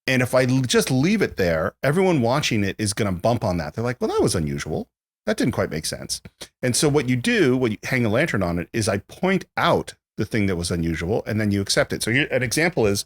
And if I just leave it there, everyone watching it is going to bump on that. They're like, well, that was unusual. That didn't quite make sense. And so what you do when you hang a lantern on it is I point out the thing that was unusual and then you accept it. So here, an example is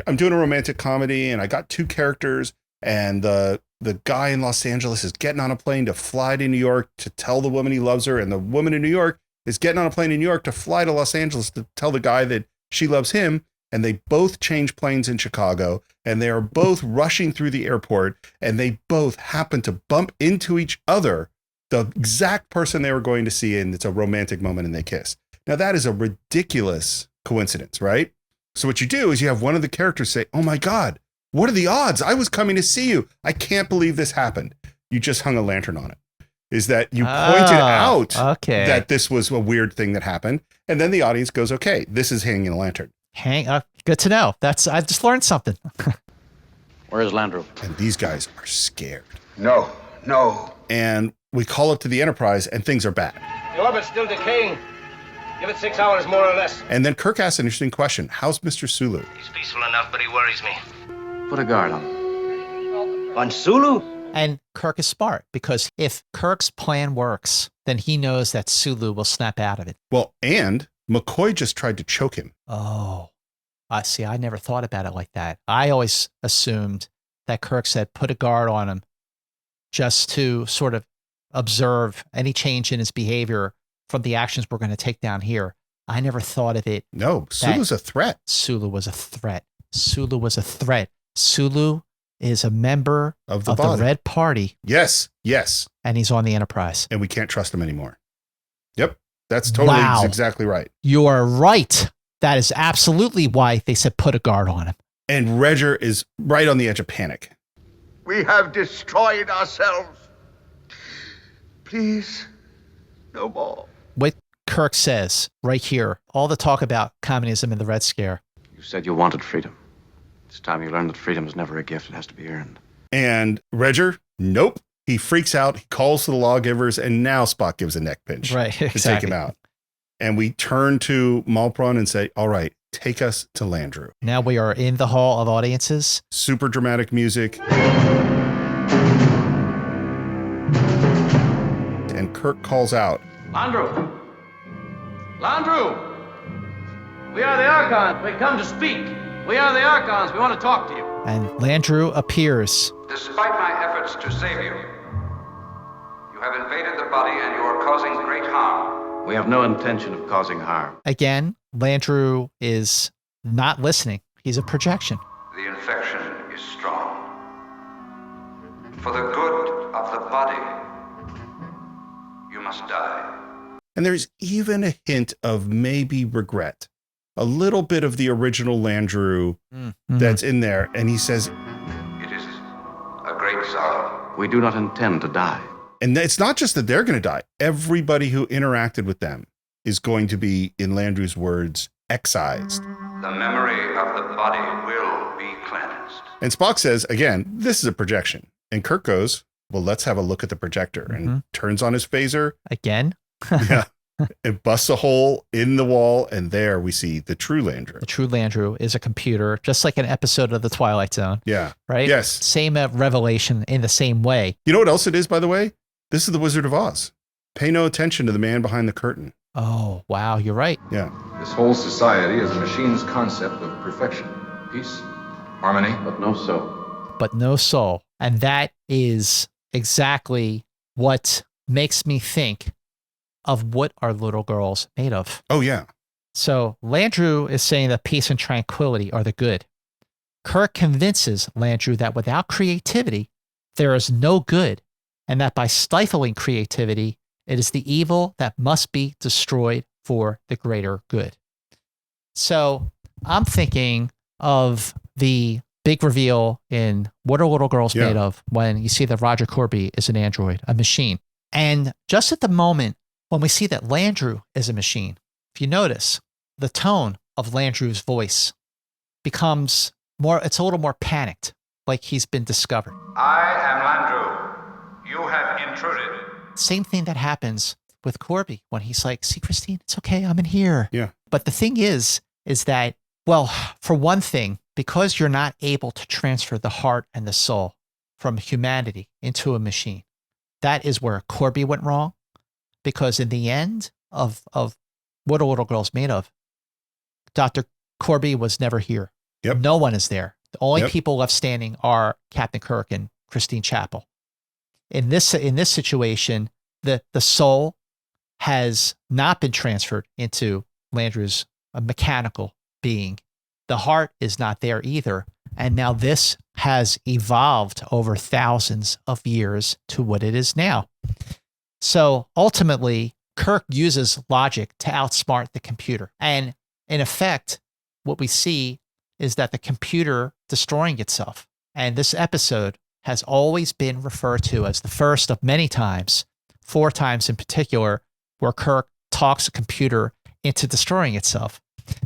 I'm doing a romantic comedy and I got two characters, and the guy in Los Angeles is getting on a plane to fly to New York to tell the woman he loves her. And the woman in New York is getting on a plane in New York to fly to Los Angeles to tell the guy that she loves him. And they both change planes in Chicago, and they are both rushing through the airport, and they both happen to bump into each other, the exact person they were going to see, and it's a romantic moment and they kiss. Now that is a ridiculous coincidence, right? So what you do is you have one of the characters say, "Oh my God, what are the odds? I was coming to see you. I can't believe this happened." You just hung a lantern on it. Is that you pointed out that this was a weird thing that happened, and then the audience goes, "Okay, this is hanging a lantern." Good to know. I just learned something. Where is Landru? And these guys are scared. No. And we call up to the Enterprise, and things are bad. The orbit's still decaying. Give it 6 hours, more or less. And then Kirk asks an interesting question. How's Mr. Sulu? He's peaceful enough, but he worries me. Put a guard on. On Sulu? And Kirk is smart, because if Kirk's plan works, then he knows that Sulu will snap out of it. Well, and McCoy just tried to choke him. Oh, I see. I never thought about it like that. I always assumed that Kirk said, put a guard on him just to sort of observe any change in his behavior from the actions we're going to take down here. I never thought of it. No, Sulu's a threat. Sulu was a threat. Sulu was a threat. Sulu is a member of the Red Party. Yes. And he's on the Enterprise. And we can't trust him anymore. Yep. That's totally exactly right. You are right. That is absolutely why they said put a guard on him. And Redger is right on the edge of panic. We have destroyed ourselves. Please, no more. What Kirk says right here, all the talk about communism and the Red Scare. You said you wanted freedom. It's time you learned that freedom is never a gift. It has to be earned. And Redger, nope. He freaks out. He calls to the lawgivers, and now Spock gives a neck pinch to take him out. And we turn to Malpron and say, all right, take us to Landru. Now we are in the Hall of Audiences. Super dramatic music. And Kirk calls out, Landru! Landru! We are the Archons. We come to speak. We are the Archons. We want to talk to you. And Landru appears. Despite my efforts to save you, you have invaded the body and you are causing great harm. We have no intention of causing harm. Again, Landru is not listening. He's a projection. The infection is strong. For the good of the body, you must die. And there's even a hint of maybe regret. A little bit of the original Landru that's in there. And he says, it is a great sorrow. We do not intend to die. And it's not just that they're going to die. Everybody who interacted with them is going to be, in Landru's words, excised. The memory of the body will be cleansed. And Spock says, again, this is a projection. And Kirk goes, well, let's have a look at the projector. And turns on his phaser. Again? Yeah. It busts a hole in the wall, and there we see the true Landru. The true Landru is a computer, just like an episode of The Twilight Zone. Yeah. Right? Yes. Same revelation in the same way. You know what else it is, by the way? This is the Wizard of Oz. Pay no attention to the man behind the curtain. Oh, wow. You're right. Yeah. This whole society is a machine's concept of perfection, peace, harmony, but no soul. But no soul. And that is exactly what makes me think of what our little girls made of. Oh, yeah. So Landru is saying that peace and tranquility are the good. Kirk convinces Landru that without creativity, there is no good, and that by stifling creativity, it is the evil that must be destroyed for the greater good. So I'm thinking of the big reveal in What Are Little Girls Made Of, when you see that Roger Corby is an android, a machine. And just at the moment when we see that Landru is a machine, if you notice, the tone of Landru's voice becomes more, it's a little more panicked, like he's been discovered. I am Landru. You have intruded. Same thing that happens with Corby when he's like, see, Christine, it's okay, I'm in here. Yeah. But the thing is that, well, for one thing, because you're not able to transfer the heart and the soul from humanity into a machine, that is where Corby went wrong. Because in the end of What Are Little Girls Made Of, Dr. Corby was never here. Yep. No one is there. The only people left standing are Captain Kirk and Christine Chapel. In this situation, the soul has not been transferred into Landru's mechanical being. The heart is not there either. And now this has evolved over thousands of years to what it is now. So ultimately, Kirk uses logic to outsmart the computer. And in effect, what we see is that the computer destroying itself. And this episode has always been referred to as the first of many times, 4 times in particular, where Kirk talks a computer into destroying itself.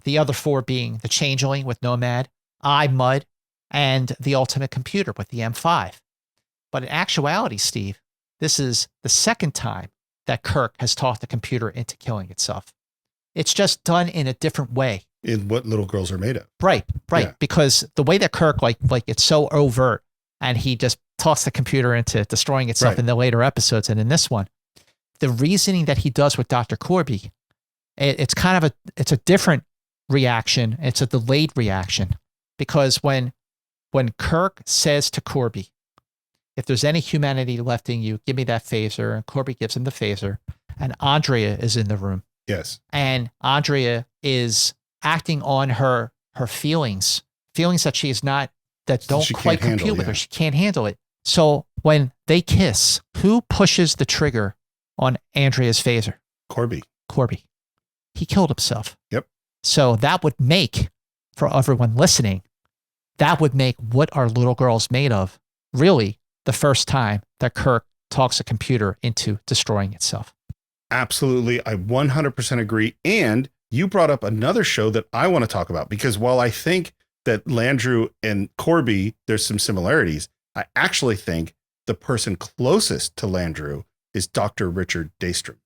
The other 4 being the Changeling with Nomad, Mud, and the Ultimate Computer with the M5. But in actuality, Steve, this is the second time that Kirk has talked the computer into killing itself. It's just done in a different way. In What Little Girls Are Made Of. Right. Yeah. Because the way that Kirk, like it's so overt, and he just tossed the computer into destroying itself in the later episodes and in this one, the reasoning that he does with Dr. Corby, it's kind of it's a different reaction. It's a delayed reaction, because when Kirk says to Corby, if there's any humanity left in you, give me that phaser. And Corby gives him the phaser. And Andrea is in the room. Yes. And Andrea is acting on her feelings that she is not that don't she quite can't handle, compute with yeah. her. She can't handle it. So when they kiss, who pushes the trigger on Andrea's phaser? Corby. He killed himself. Yep. So that would make, for everyone listening, that would make what our little girl's made of really the first time that Kirk talks a computer into destroying itself. Absolutely. I 100% agree. And you brought up another show that I want to talk about, because while I think that Landru and Corby, there's some similarities, I actually think the person closest to Landru is Dr. Richard Daystrom,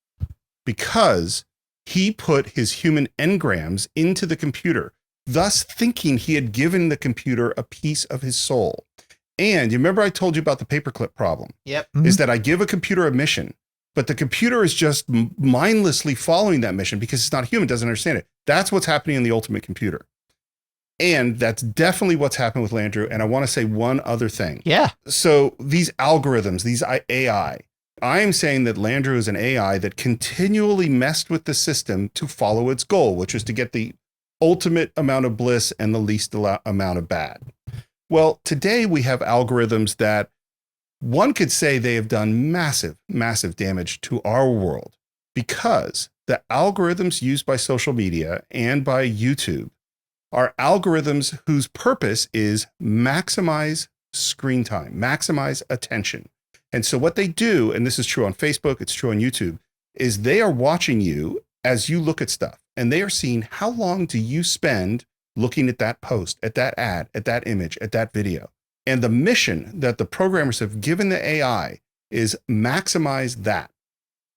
because he put his human engrams into the computer, thus thinking he had given the computer a piece of his soul. And you remember I told you about the paperclip problem? Yep. Is that I give a computer a mission, but the computer is just mindlessly following that mission because it's not human, doesn't understand it. That's what's happening in the ultimate computer. And that's definitely what's happened with Landru. And I want to say one other thing. Yeah. So these algorithms, these AI, I am saying that Landru is an AI that continually messed with the system to follow its goal, which is to get the ultimate amount of bliss and the least amount of bad. Well, today we have algorithms that one could say they have done massive, massive damage to our world, because the algorithms used by social media and by YouTube are algorithms whose purpose is maximize screen time, maximize attention. And so what they do, and this is true on Facebook, it's true on YouTube, is they are watching you as you look at stuff, and they are seeing how long do you spend looking at that post, at that ad, at that image, at that video. And the mission that the programmers have given the AI is maximize that.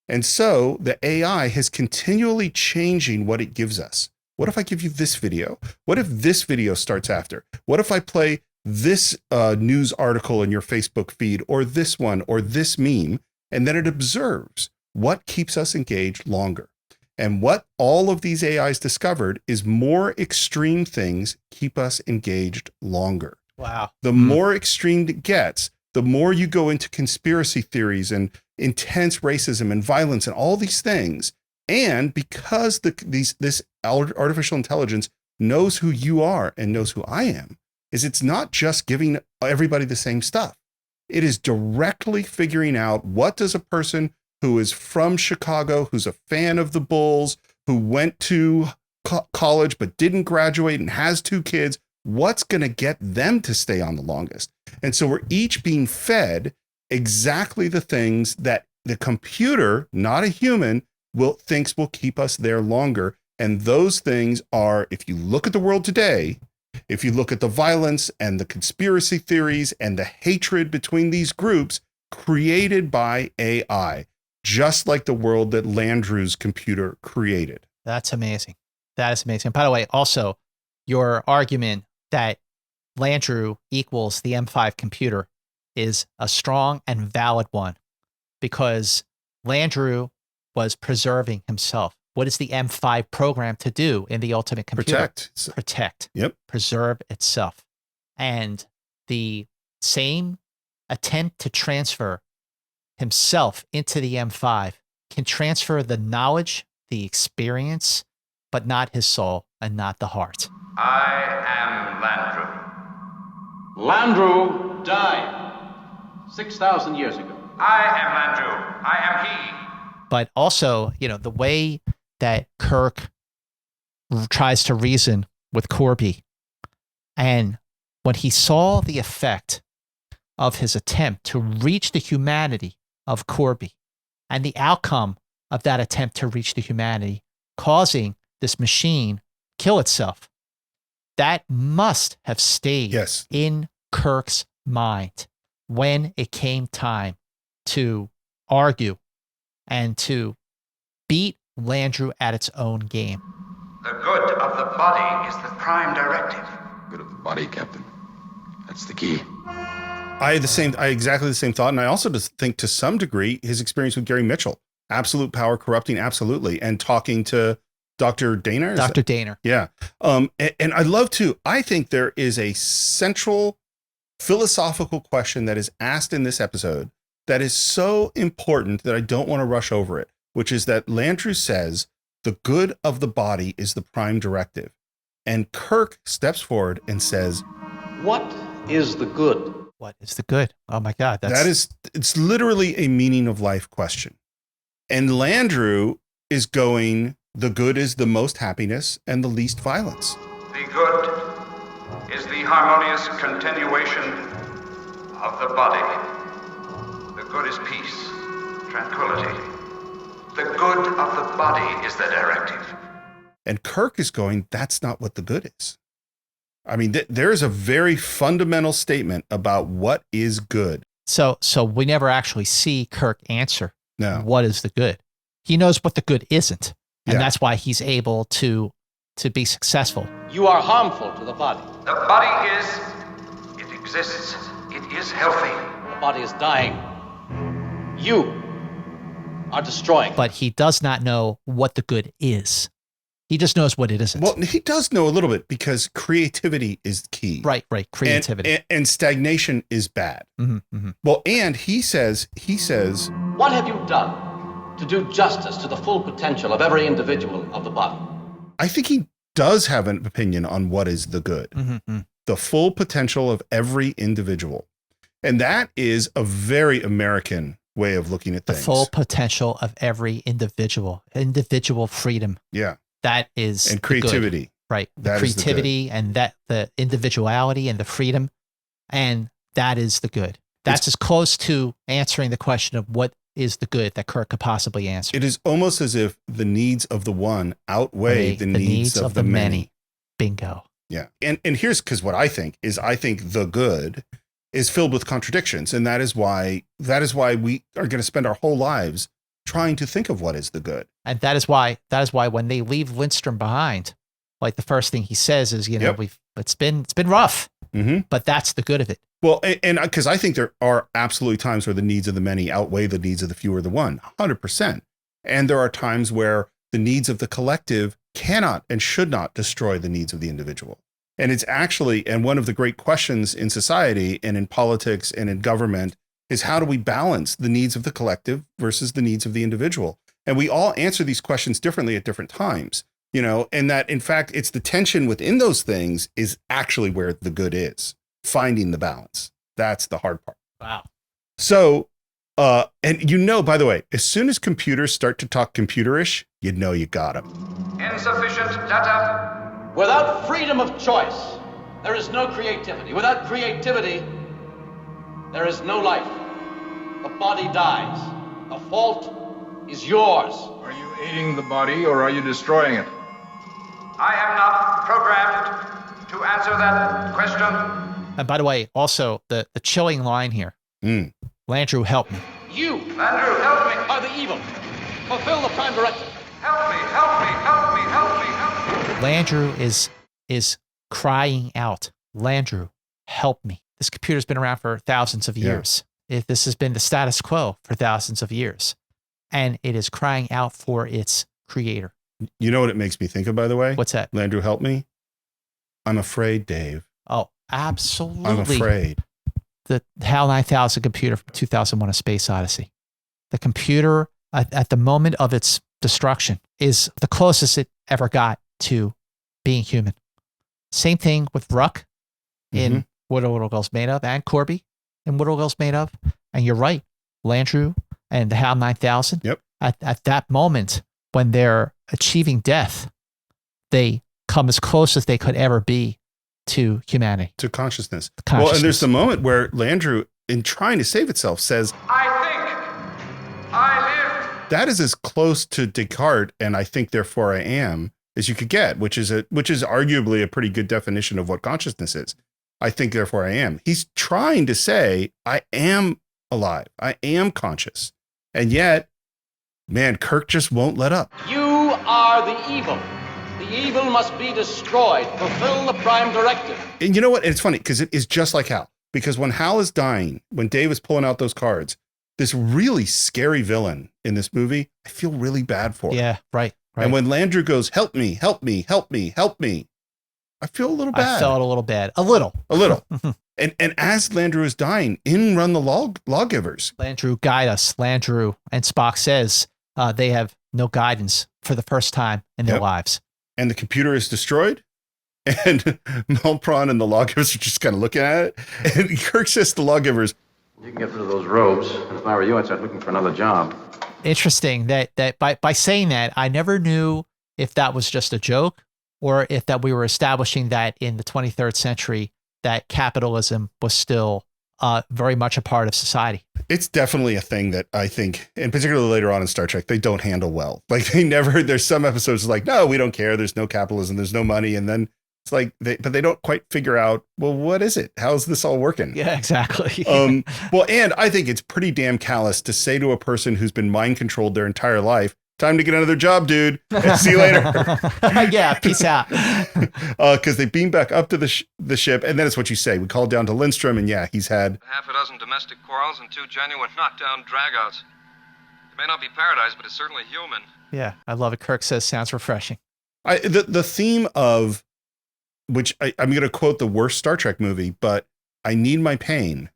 And so the AI is continually changing what it gives us. What if I give you this video? What if this video starts after? What if I play this news article in your Facebook feed, or this one, or this meme? And then it observes what keeps us engaged longer. And what all of these AIs discovered is more extreme things keep us engaged longer. Wow. The more extreme it gets, the more you go into conspiracy theories and intense racism and violence and all these things. And because this artificial intelligence knows who you are and knows who I am, is it's not just giving everybody the same stuff. It is directly figuring out, what does a person who is from Chicago, who's a fan of the Bulls, who went to college but didn't graduate and has 2 kids, what's going to get them to stay on the longest? And so we're each being fed exactly the things that the computer, not a human, thinks will keep us there longer. And those things are, if you look at the world today, if you look at the violence and the conspiracy theories and the hatred between these groups created by AI, just like the world that Landru's computer created. That's amazing. That is amazing. By the way, also, your argument that Landru equals the M5 computer is a strong and valid one, because Landru was preserving himself. What is the M5 program to do in the ultimate computer? Protect. Yep. Preserve itself. And the same attempt to transfer himself into the M5 can transfer the knowledge, the experience, but not his soul and not the heart. I am Landru. Landru died 6,000 years ago. I am Landru. I am he. But also, the way that Kirk tries to reason with Corby, and when he saw the effect of his attempt to reach the humanity of Corby, and the outcome of that attempt to reach the humanity, causing this machine kill itself, that must have stayed in Kirk's mind when it came time to argue and to beat Landru at its own game. The good of the body is the prime directive. Good of the body, Captain. That's the key. I had exactly the same thought. And I also just think, to some degree, his experience with Gary Mitchell, absolute power corrupting, absolutely. And talking to Dr. Daynor. Dr. Daynor. Yeah. And I love to, I think there is a central philosophical question that is asked in this episode that is so important that I don't want to rush over it, which is that Landru says the good of the body is the prime directive. And Kirk steps forward and says, What is the good? What is the good? Oh my God. It's literally a meaning of life question. And Landru is going, the good is the most happiness and the least violence. The good is the harmonious continuation of the body. The good is peace, tranquility. The good of the body is the directive. And Kirk is going, that's not what the good is. I mean, there is a very fundamental statement about what is good. So we never actually see Kirk answer. No. What is the good? He knows what the good isn't. And Yeah. that's why he's able to be successful. You are harmful to the body. The body it exists, it is healthy. The body is dying. You are destroying. But he does not know what the good is. He just knows what it isn't. Well, he does know a little bit because creativity is key. Right. Creativity. And stagnation is bad. Mm-hmm. Well, and he says, What have you done to do justice to the full potential of every individual of the body? I think he does have an opinion on what is the good. Mm-hmm. The full potential of every individual. And that is a very American way of looking at The things. full potential of every individual freedom. Yeah. That is And the good. creativity. Right. That is the Creativity and the individuality and the freedom. And that is the good. That's as close to answering the question of what is the good that Kirk could possibly answer. It is almost as if the needs of the one outweigh the needs of the many. Bingo. Yeah. And here's because what I think the good is filled with contradictions. And that is why we are going to spend our whole lives trying to think of what is the good. And that is why when they leave Lindstrom behind, like the first thing he says is, it's been rough, but that's the good of it. Well, and because I think there are absolutely times where the needs of the many outweigh the needs of the few or the one, 100%. And there are times where the needs of the collective cannot and should not destroy the needs of the individual. And it's actually, and one of the great questions in society and in politics and in government is how do we balance the needs of the collective versus the needs of the individual? And we all answer these questions differently at different times, and that in fact, it's the tension within those things is actually where the good is, finding the balance. That's the hard part. Wow. So, and by the way, as soon as computers start to talk computerish, you got them. Insufficient data. Without freedom of choice, there is no creativity. Without creativity, there is no life. The body dies. The fault is yours. Are you aiding the body or are you destroying it? I am not programmed to answer that question. And by the way, also the chilling line here. Landru, help me. You, Landru, help me, are the evil. Fulfill the prime directive. Help me, help me, help me, help me, help me. Landru is crying out, Landru, help me. This computer's been around for thousands of years. This has been the status quo for thousands of years. And it is crying out for its creator. You know what it makes me think of, by the way? What's that? Landru, help me. I'm afraid, Dave. Oh, absolutely. I'm afraid. The HAL 9000 computer from 2001: A Space Odyssey. The computer at the moment of its destruction is the closest it ever got to being human. Same thing with Ruck in What Are Little Girls Made Of, and Corby in What Are Little Girls Made Of. And you're right, Landru and the HAL 9000. Yep. At that moment when they're achieving death, they come as close as they could ever be to humanity, to consciousness. Well, and there's the moment where Landru, in trying to save itself, says, I think, I live. That is as close to Descartes and I think therefore I am as you could get, which is arguably a pretty good definition of what consciousness is. I think therefore I am. He's trying to say I am alive. I am conscious. And yet, man, Kirk just won't let up. You are the evil. The evil must be destroyed. Fulfill the prime directive. And you know what? It's funny because it is just like Hal. Because when Hal is dying, when Dave is pulling out those cards, this really scary villain in this movie, I feel really bad for. Yeah, right. And when Landru goes, help me, help me, help me, help me, I feel a little bad. I felt a little bad. A little. And as Landru is dying, in run the lawgivers. Landru, guide us. Landru. And Spock says they have no guidance for the first time in their lives. And the computer is destroyed. And Malpron and the lawgivers are just kind of looking at it. And Kirk says to the lawgivers, You can get rid of those robes. And if I were you, I'd start looking for another job. Interesting that by saying that, I never knew if that was just a joke or if that we were establishing that in the 23rd century that capitalism was still very much a part of society. it's definitely a thing that I think, and particularly later on in Star Trek, they don't handle well. Like there's some episodes like, no, we don't care. There's no capitalism. There's no money. And then it's like, but they don't quite figure out, well, what is it? How's this all working? Yeah, exactly. Well, and I think it's pretty damn callous to say to a person who's been mind controlled their entire life, time to get another job, dude. See you later. Yeah, peace out. Because they beam back up to the ship, and then it's what you say. We call down to Lindstrom, and yeah, he's had half a dozen domestic quarrels and 2 genuine knockdown dragouts. It may not be paradise, but it's certainly human. Yeah, I love it. Kirk says, sounds refreshing. The theme of, which I'm going to quote the worst Star Trek movie, but I Need My Pain,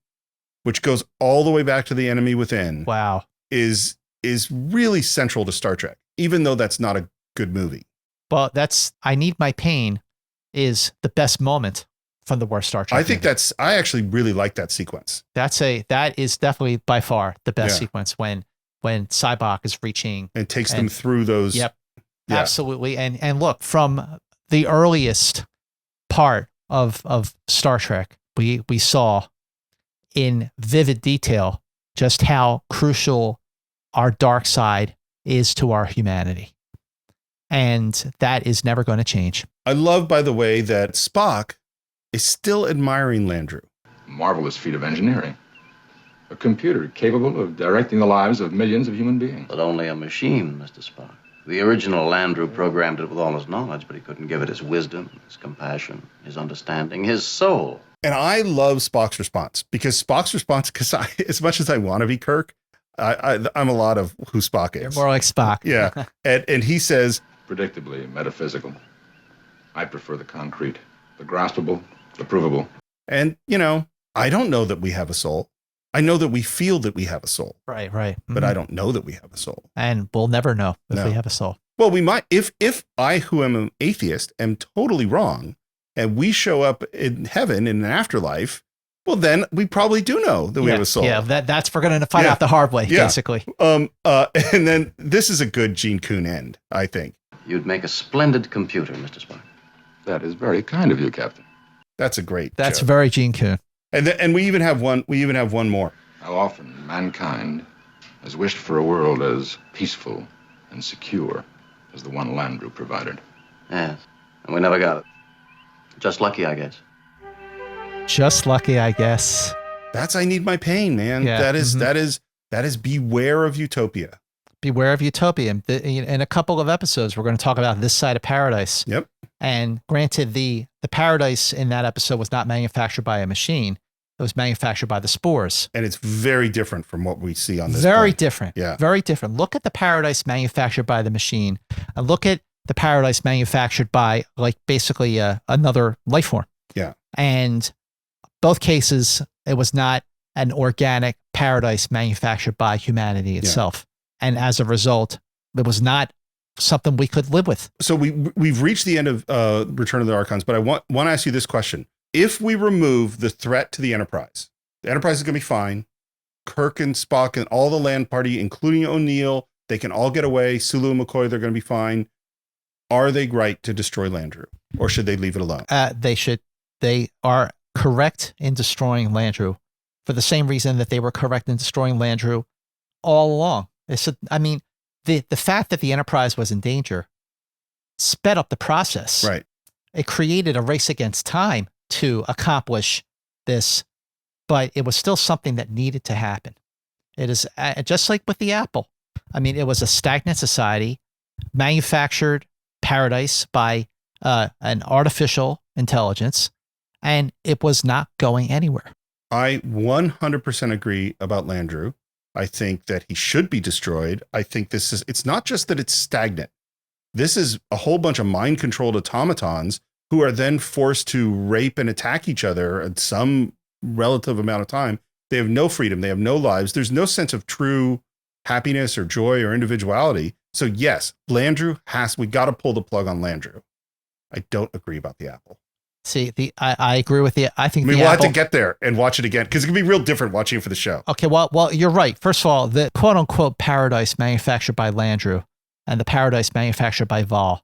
which goes all the way back to The Enemy Within. Wow. Is really central to Star Trek, even though that's not a good movie. Well, that's I Need My Pain is the best moment from the worst Star Trek. I think movie. I actually really like that sequence. That is definitely by far the best sequence when Sybok is reaching and takes them through those. Yep. Yeah. Absolutely. And look, from the earliest part of Star Trek, we saw in vivid detail just how crucial our dark side is to our humanity. And that is never going to change. I love, by the way, that Spock is still admiring Landru. Marvelous feat of engineering. A computer capable of directing the lives of millions of human beings. But only a machine, Mr. Spock. The original Landru programmed it with all his knowledge, but he couldn't give it his wisdom, his compassion, his understanding, his soul. And I love Spock's response, because as much as I want to be Kirk, I'm a lot of who Spock is. You're more like Spock. Yeah. And he says, predictably metaphysical. I prefer the concrete, the graspable, the provable. And, I don't know that we have a soul. I know that we feel that we have a soul. Right. Mm-hmm. But I don't know that we have a soul. And we'll never know if we have a soul. Well, we might, if I, who am an atheist, am totally wrong, and we show up in heaven in an afterlife, well, then we probably do know that we have a soul. Yeah, that's we're going to find out the hard way, basically. And then this is a good Gene Coon end, I think. You'd make a splendid computer, Mr. Spock. That is very kind of you, Captain. That's a great That's joke. very Gene Coon. And we even have one more. How often mankind has wished for a world as peaceful and secure as the one Landru provided. Yes, and we never got it. Just lucky, I guess. Just lucky, I guess. That's I Need My Pain, man. Yeah. That is beware of utopia. Beware of utopia. In a couple of episodes, we're going to talk about this side of paradise. Yep. And granted, the paradise in that episode was not manufactured by a machine. It was manufactured by the spores. And it's very different from what we see on this. Very planet. different. Yeah. Very different. Look at the paradise manufactured by the machine, and look at the paradise manufactured by basically another life form. Yeah. And both cases, it was not an organic paradise manufactured by humanity itself. And as a result, it was not something we could live with. So we've reached the end of Return of the Archons, but I want to ask you this question. If we remove the threat to the Enterprise is going to be fine. Kirk and Spock and all the land party, including O'Neill, they can all get away. Sulu and McCoy, they're going to be fine. Are they right to destroy Landru, or should they leave it alone? They should. They are correct in destroying Landru for the same reason that they were correct in destroying Landru all along. The fact that the Enterprise was in danger sped up the process. Right. It created a race against time to accomplish this, but it was still something that needed to happen. It is just like with the Apple. It was a stagnant society, manufactured paradise by an artificial intelligence, and it was not going anywhere. I 100% agree about Landru. I think that he should be destroyed. I think it's not just that it's stagnant. This is a whole bunch of mind-controlled automatons who are then forced to rape and attack each other at some relative amount of time. They have no freedom. They have no lives. There's no sense of true happiness or joy or individuality. So yes, we got to pull the plug on Landru. I don't agree about the apple. See, I agree with you. I think we'll have to get there and watch it again because it can be real different watching it for the show. Okay, well, you're right. First of all, the quote unquote paradise manufactured by Landru and the paradise manufactured by Val,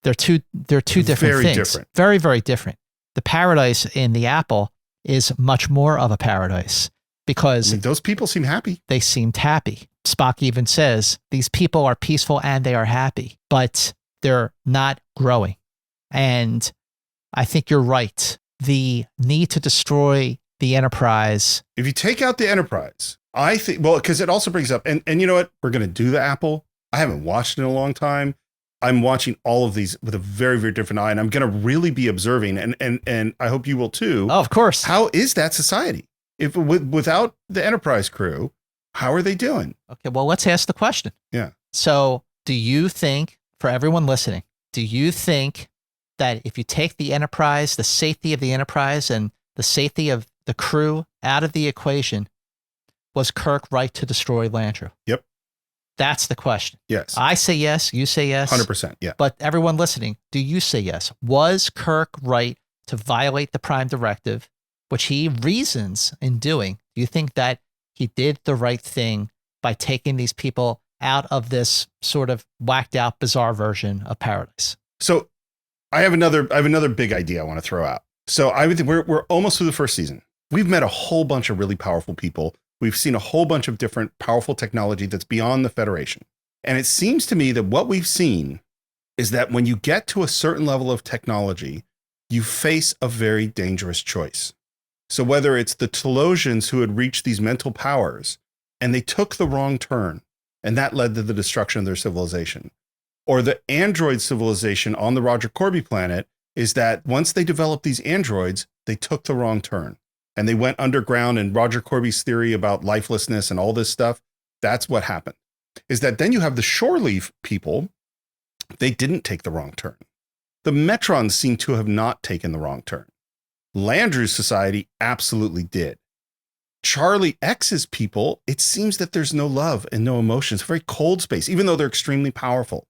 they're two different very things. Different. Very, very different. The paradise in the apple is much more of a paradise because those people seem happy. They seemed happy. Spock even says these people are peaceful and they are happy, but they're not growing. And I think you're right. The need to destroy the Enterprise. If you take out the Enterprise, I think, well, because it also brings up, and you know what? We're going to do the apple. I haven't watched it in a long time. I'm watching all of these with a very, very different eye, and I'm going to really be observing, and I hope you will too. Oh, of course. How is that society? If without the Enterprise crew, how are they doing? Okay, well, let's ask the question. Yeah. So do you think, for everyone listening, do you think that if you take the Enterprise, the safety of the Enterprise and the safety of the crew out of the equation, was Kirk right to destroy Landru? Yep. That's the question. Yes. I say yes. You say yes. 100%. Yeah. But everyone listening, do you say yes? Was Kirk right to violate the Prime Directive, which he reasons in doing? Do you think that he did the right thing by taking these people out of this sort of whacked out, bizarre version of paradise? So I have another big idea I want to throw out. So I would think we're almost through the first season. We've met a whole bunch of really powerful people. We've seen a whole bunch of different powerful technology that's beyond the Federation. And it seems to me that what we've seen is that when you get to a certain level of technology, you face a very dangerous choice. So whether it's the Telosians who had reached these mental powers and they took the wrong turn, and that led to the destruction of their civilization, or the android civilization on the Roger Corby planet, is that once they developed these androids, they took the wrong turn and they went underground, and Roger Corby's theory about lifelessness and all this stuff, that's what happened. Is that then you have the shore leave people, they didn't take the wrong turn. The Metrons seem to have not taken the wrong turn. Landru's society absolutely did. Charlie X's people, it seems that there's no love and no emotions, a very cold space, even though they're extremely powerful.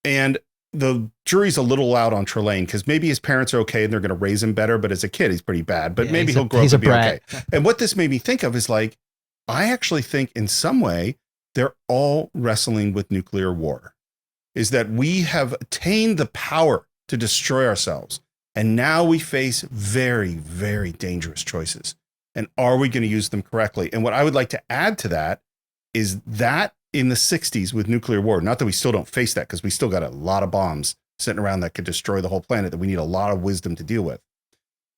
And the jury's a little out on Trelane because maybe his parents are okay and they're going to raise him better, but as a kid, he's pretty bad. But maybe he'll grow up and be okay. And what this made me think of is like, I actually think in some way, they're all wrestling with nuclear war. Is that we have attained the power to destroy ourselves. And now we face very, very dangerous choices. And are we going to use them correctly? And what I would like to add to that is that in the 60s with nuclear war, not that we still don't face that because we still got a lot of bombs sitting around that could destroy the whole planet that we need a lot of wisdom to deal with.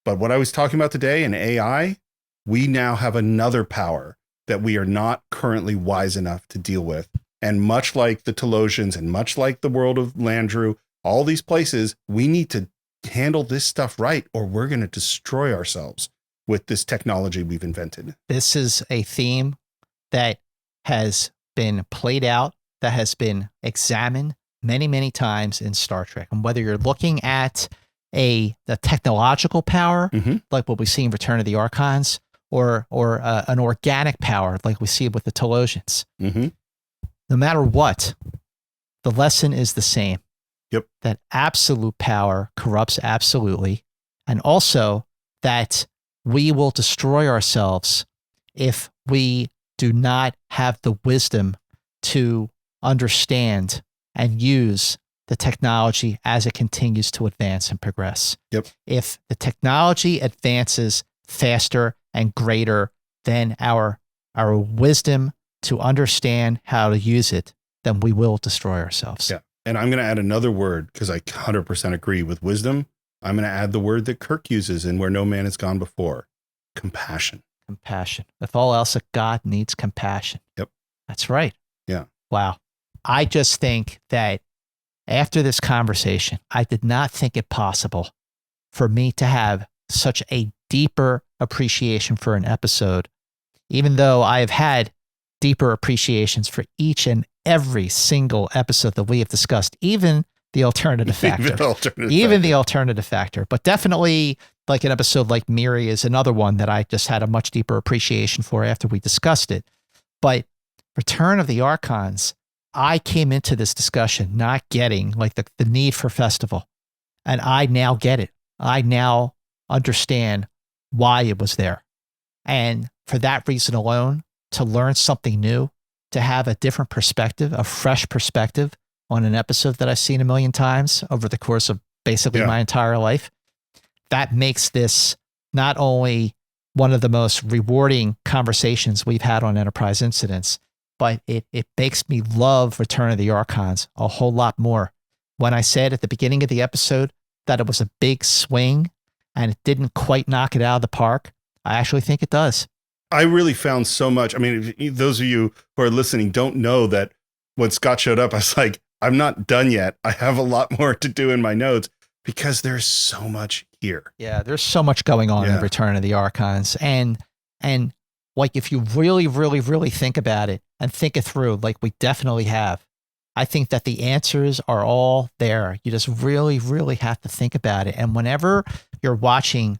But what I was talking about today in AI, we now have another power that we are not currently wise enough to deal with. And much like the Telosians and much like the world of Landru, all these places, we need to handle this stuff right, or we're going to destroy ourselves with this technology we've invented. This is a theme that has been played out, that has been examined many, many times in Star Trek. And whether you're looking at the technological power, like what we see in Return of the Archons, or an organic power, like we see with the Telosians, no matter what, the lesson is the same. Yep. That absolute power corrupts absolutely. And also that we will destroy ourselves if we do not have the wisdom to understand and use the technology as it continues to advance and progress. Yep. If the technology advances faster and greater than our wisdom to understand how to use it, then we will destroy ourselves. Yeah. And I'm going to add another word because I 100% agree with wisdom. I'm going to add the word that Kirk uses in Where No Man Has Gone Before. Compassion. Compassion. If all else, God needs compassion. Yep. That's right. Yeah. Wow. I just think that after this conversation, I did not think it possible for me to have such a deeper appreciation for an episode, even though I have had deeper appreciations for each and every single episode that we have discussed, even the alternative factor. The alternative factor. But definitely like an episode like Miri is another one that I just had a much deeper appreciation for after we discussed it. But Return of the Archons, I came into this discussion not getting like the need for festival. And I now get it. I now understand why it was there. And for that reason alone, to learn something new, to have a different perspective, a fresh perspective on an episode that I've seen a million times over the course of basically my entire life, that makes this not only one of the most rewarding conversations we've had on Enterprise Incidents, but it makes me love Return of the Archons a whole lot more. When I said at the beginning of the episode that it was a big swing and it didn't quite knock it out of the park, I actually think it does. I really found so much. I mean, those of you who are listening don't know that when Scott showed up, I was like, I'm not done yet. I have a lot more to do in my notes because there's so much here. Yeah, there's so much going on in Return of the Archons. And like, if you really, really, really think about it and think it through, like we definitely have, I think that the answers are all there. You just really, really have to think about it. And whenever you're watching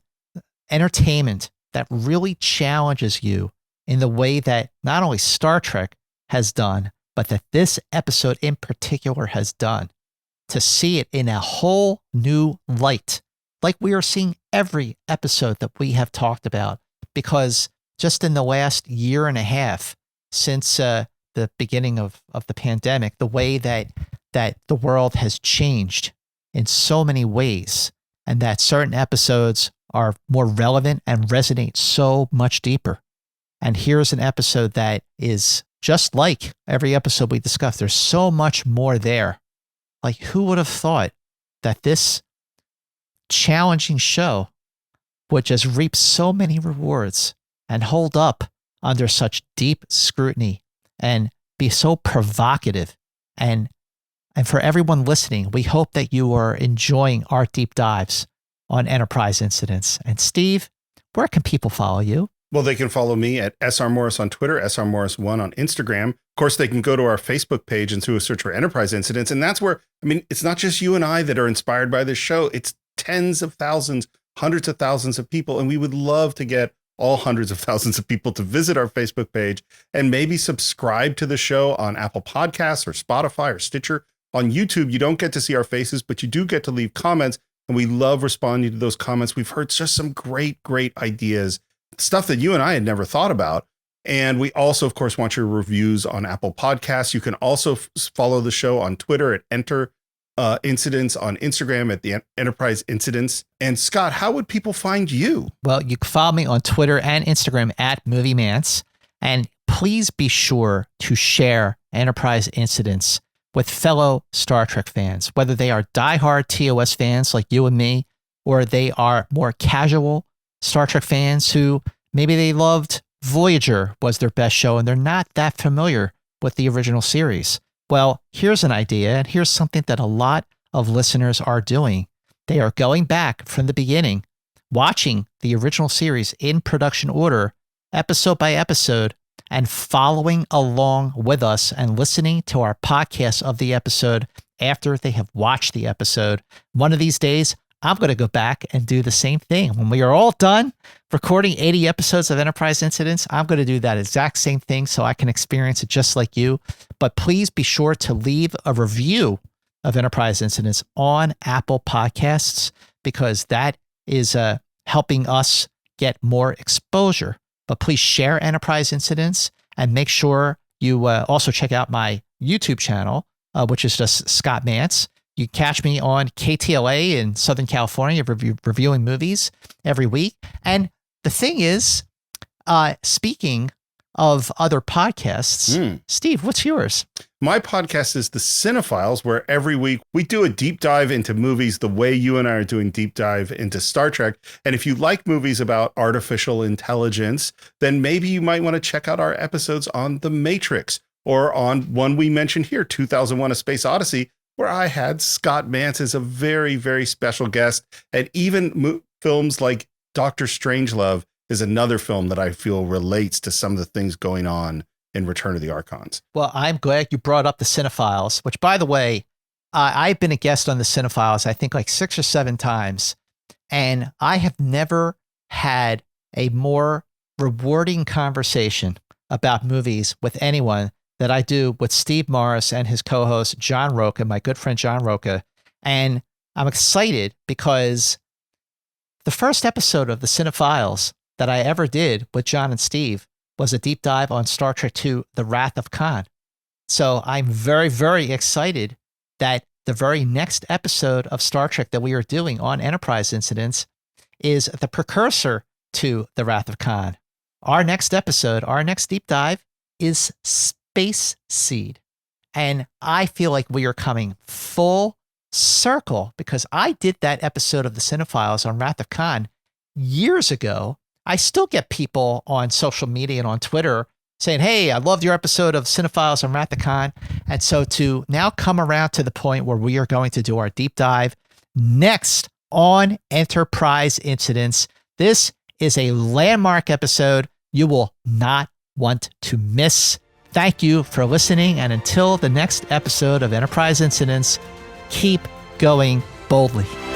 entertainment that really challenges you in the way that not only Star Trek has done, but that this episode in particular has done, to see it in a whole new light, like we are seeing every episode that we have talked about, because just in the last year and a half since the beginning of the pandemic, the way that the world has changed in so many ways, and that certain episodes are more relevant and resonate so much deeper. And here's an episode that is just like every episode we discussed. There's so much more there. Like, who would have thought that this challenging show would just reap so many rewards and hold up under such deep scrutiny and be so provocative. And for everyone listening, we hope that you are enjoying our deep dives on Enterprise Incidents. And Steve, where can people follow you? Well, they can follow me at SR Morris on Twitter, SR Morris1 on Instagram. Of course, they can go to our Facebook page and do a search for Enterprise Incidents. And that's where, I mean, it's not just you and I that are inspired by this show. It's tens of thousands, hundreds of thousands of people. And we would love to get all hundreds of thousands of people to visit our Facebook page and maybe subscribe to the show on Apple Podcasts or Spotify or Stitcher. On YouTube, you don't get to see our faces, but you do get to leave comments. And we love responding to those comments. We've heard just some great, great ideas, stuff that you and I had never thought about. And we also, of course, want your reviews on Apple Podcasts. You can also follow the show on Twitter at Enter Incidents, on Instagram at the Enterprise Incidents. And Scott, how would people find you? Well, you can follow me on Twitter and Instagram at Movie Mance. And please be sure to share Enterprise Incidents with fellow Star Trek fans, whether they are diehard TOS fans like you and me, or they are more casual Star Trek fans who maybe they loved Voyager was their best show and they're not that familiar with the original series. Well, here's an idea, and here's something that a lot of listeners are doing. They are going back from the beginning, watching the original series in production order, episode by episode, and following along with us and listening to our podcast of the episode after they have watched the episode. One of these days, I'm going to go back and do the same thing. When we are all done recording 80 episodes of Enterprise Incidents, I'm going to do that exact same thing so I can experience it just like you. But please be sure to leave a review of Enterprise Incidents on Apple Podcasts, because that is helping us get more exposure. But please share Enterprise Incidents and make sure you also check out my YouTube channel, which is just Scott Mance. You catch me on KTLA in Southern California, reviewing movies every week. And the thing is, speaking of other podcasts, Steve, what's yours? My podcast is The Cinephiles, where every week we do a deep dive into movies the way you and I are doing deep dive into Star Trek. And if you like movies about artificial intelligence, then maybe you might want to check out our episodes on The Matrix, or on one we mentioned here, 2001: A Space Odyssey, where I had Scott Mance as a very, very special guest. And even films like Dr. Strangelove is another film that I feel relates to some of the things going on in Return of the Archons. Well, I'm glad you brought up The Cinephiles, which, by the way, I've been a guest on The Cinephiles, I think like 6 or 7 times. And I have never had a more rewarding conversation about movies with anyone that I do with Steve Morris and his co-host, John Roca, my good friend John Roca. And I'm excited because the first episode of the Cinephiles that I ever did with John and Steve was a deep dive on Star Trek II, The Wrath of Khan. So I'm very, very excited that the very next episode of Star Trek that we are doing on Enterprise Incidents is the precursor to The Wrath of Khan. Our next episode, our next deep dive is Space Seed. And I feel like we are coming full circle because I did that episode of the Cinephiles on Wrath of Khan years ago. I still get people on social media and on Twitter saying, hey, I loved your episode of Cinephiles on Wrath of Khan. And so to now come around to the point where we are going to do our deep dive next on Enterprise Incidents, this is a landmark episode you will not want to miss. Thank you for listening. And until the next episode of Enterprise Incidents, keep going boldly.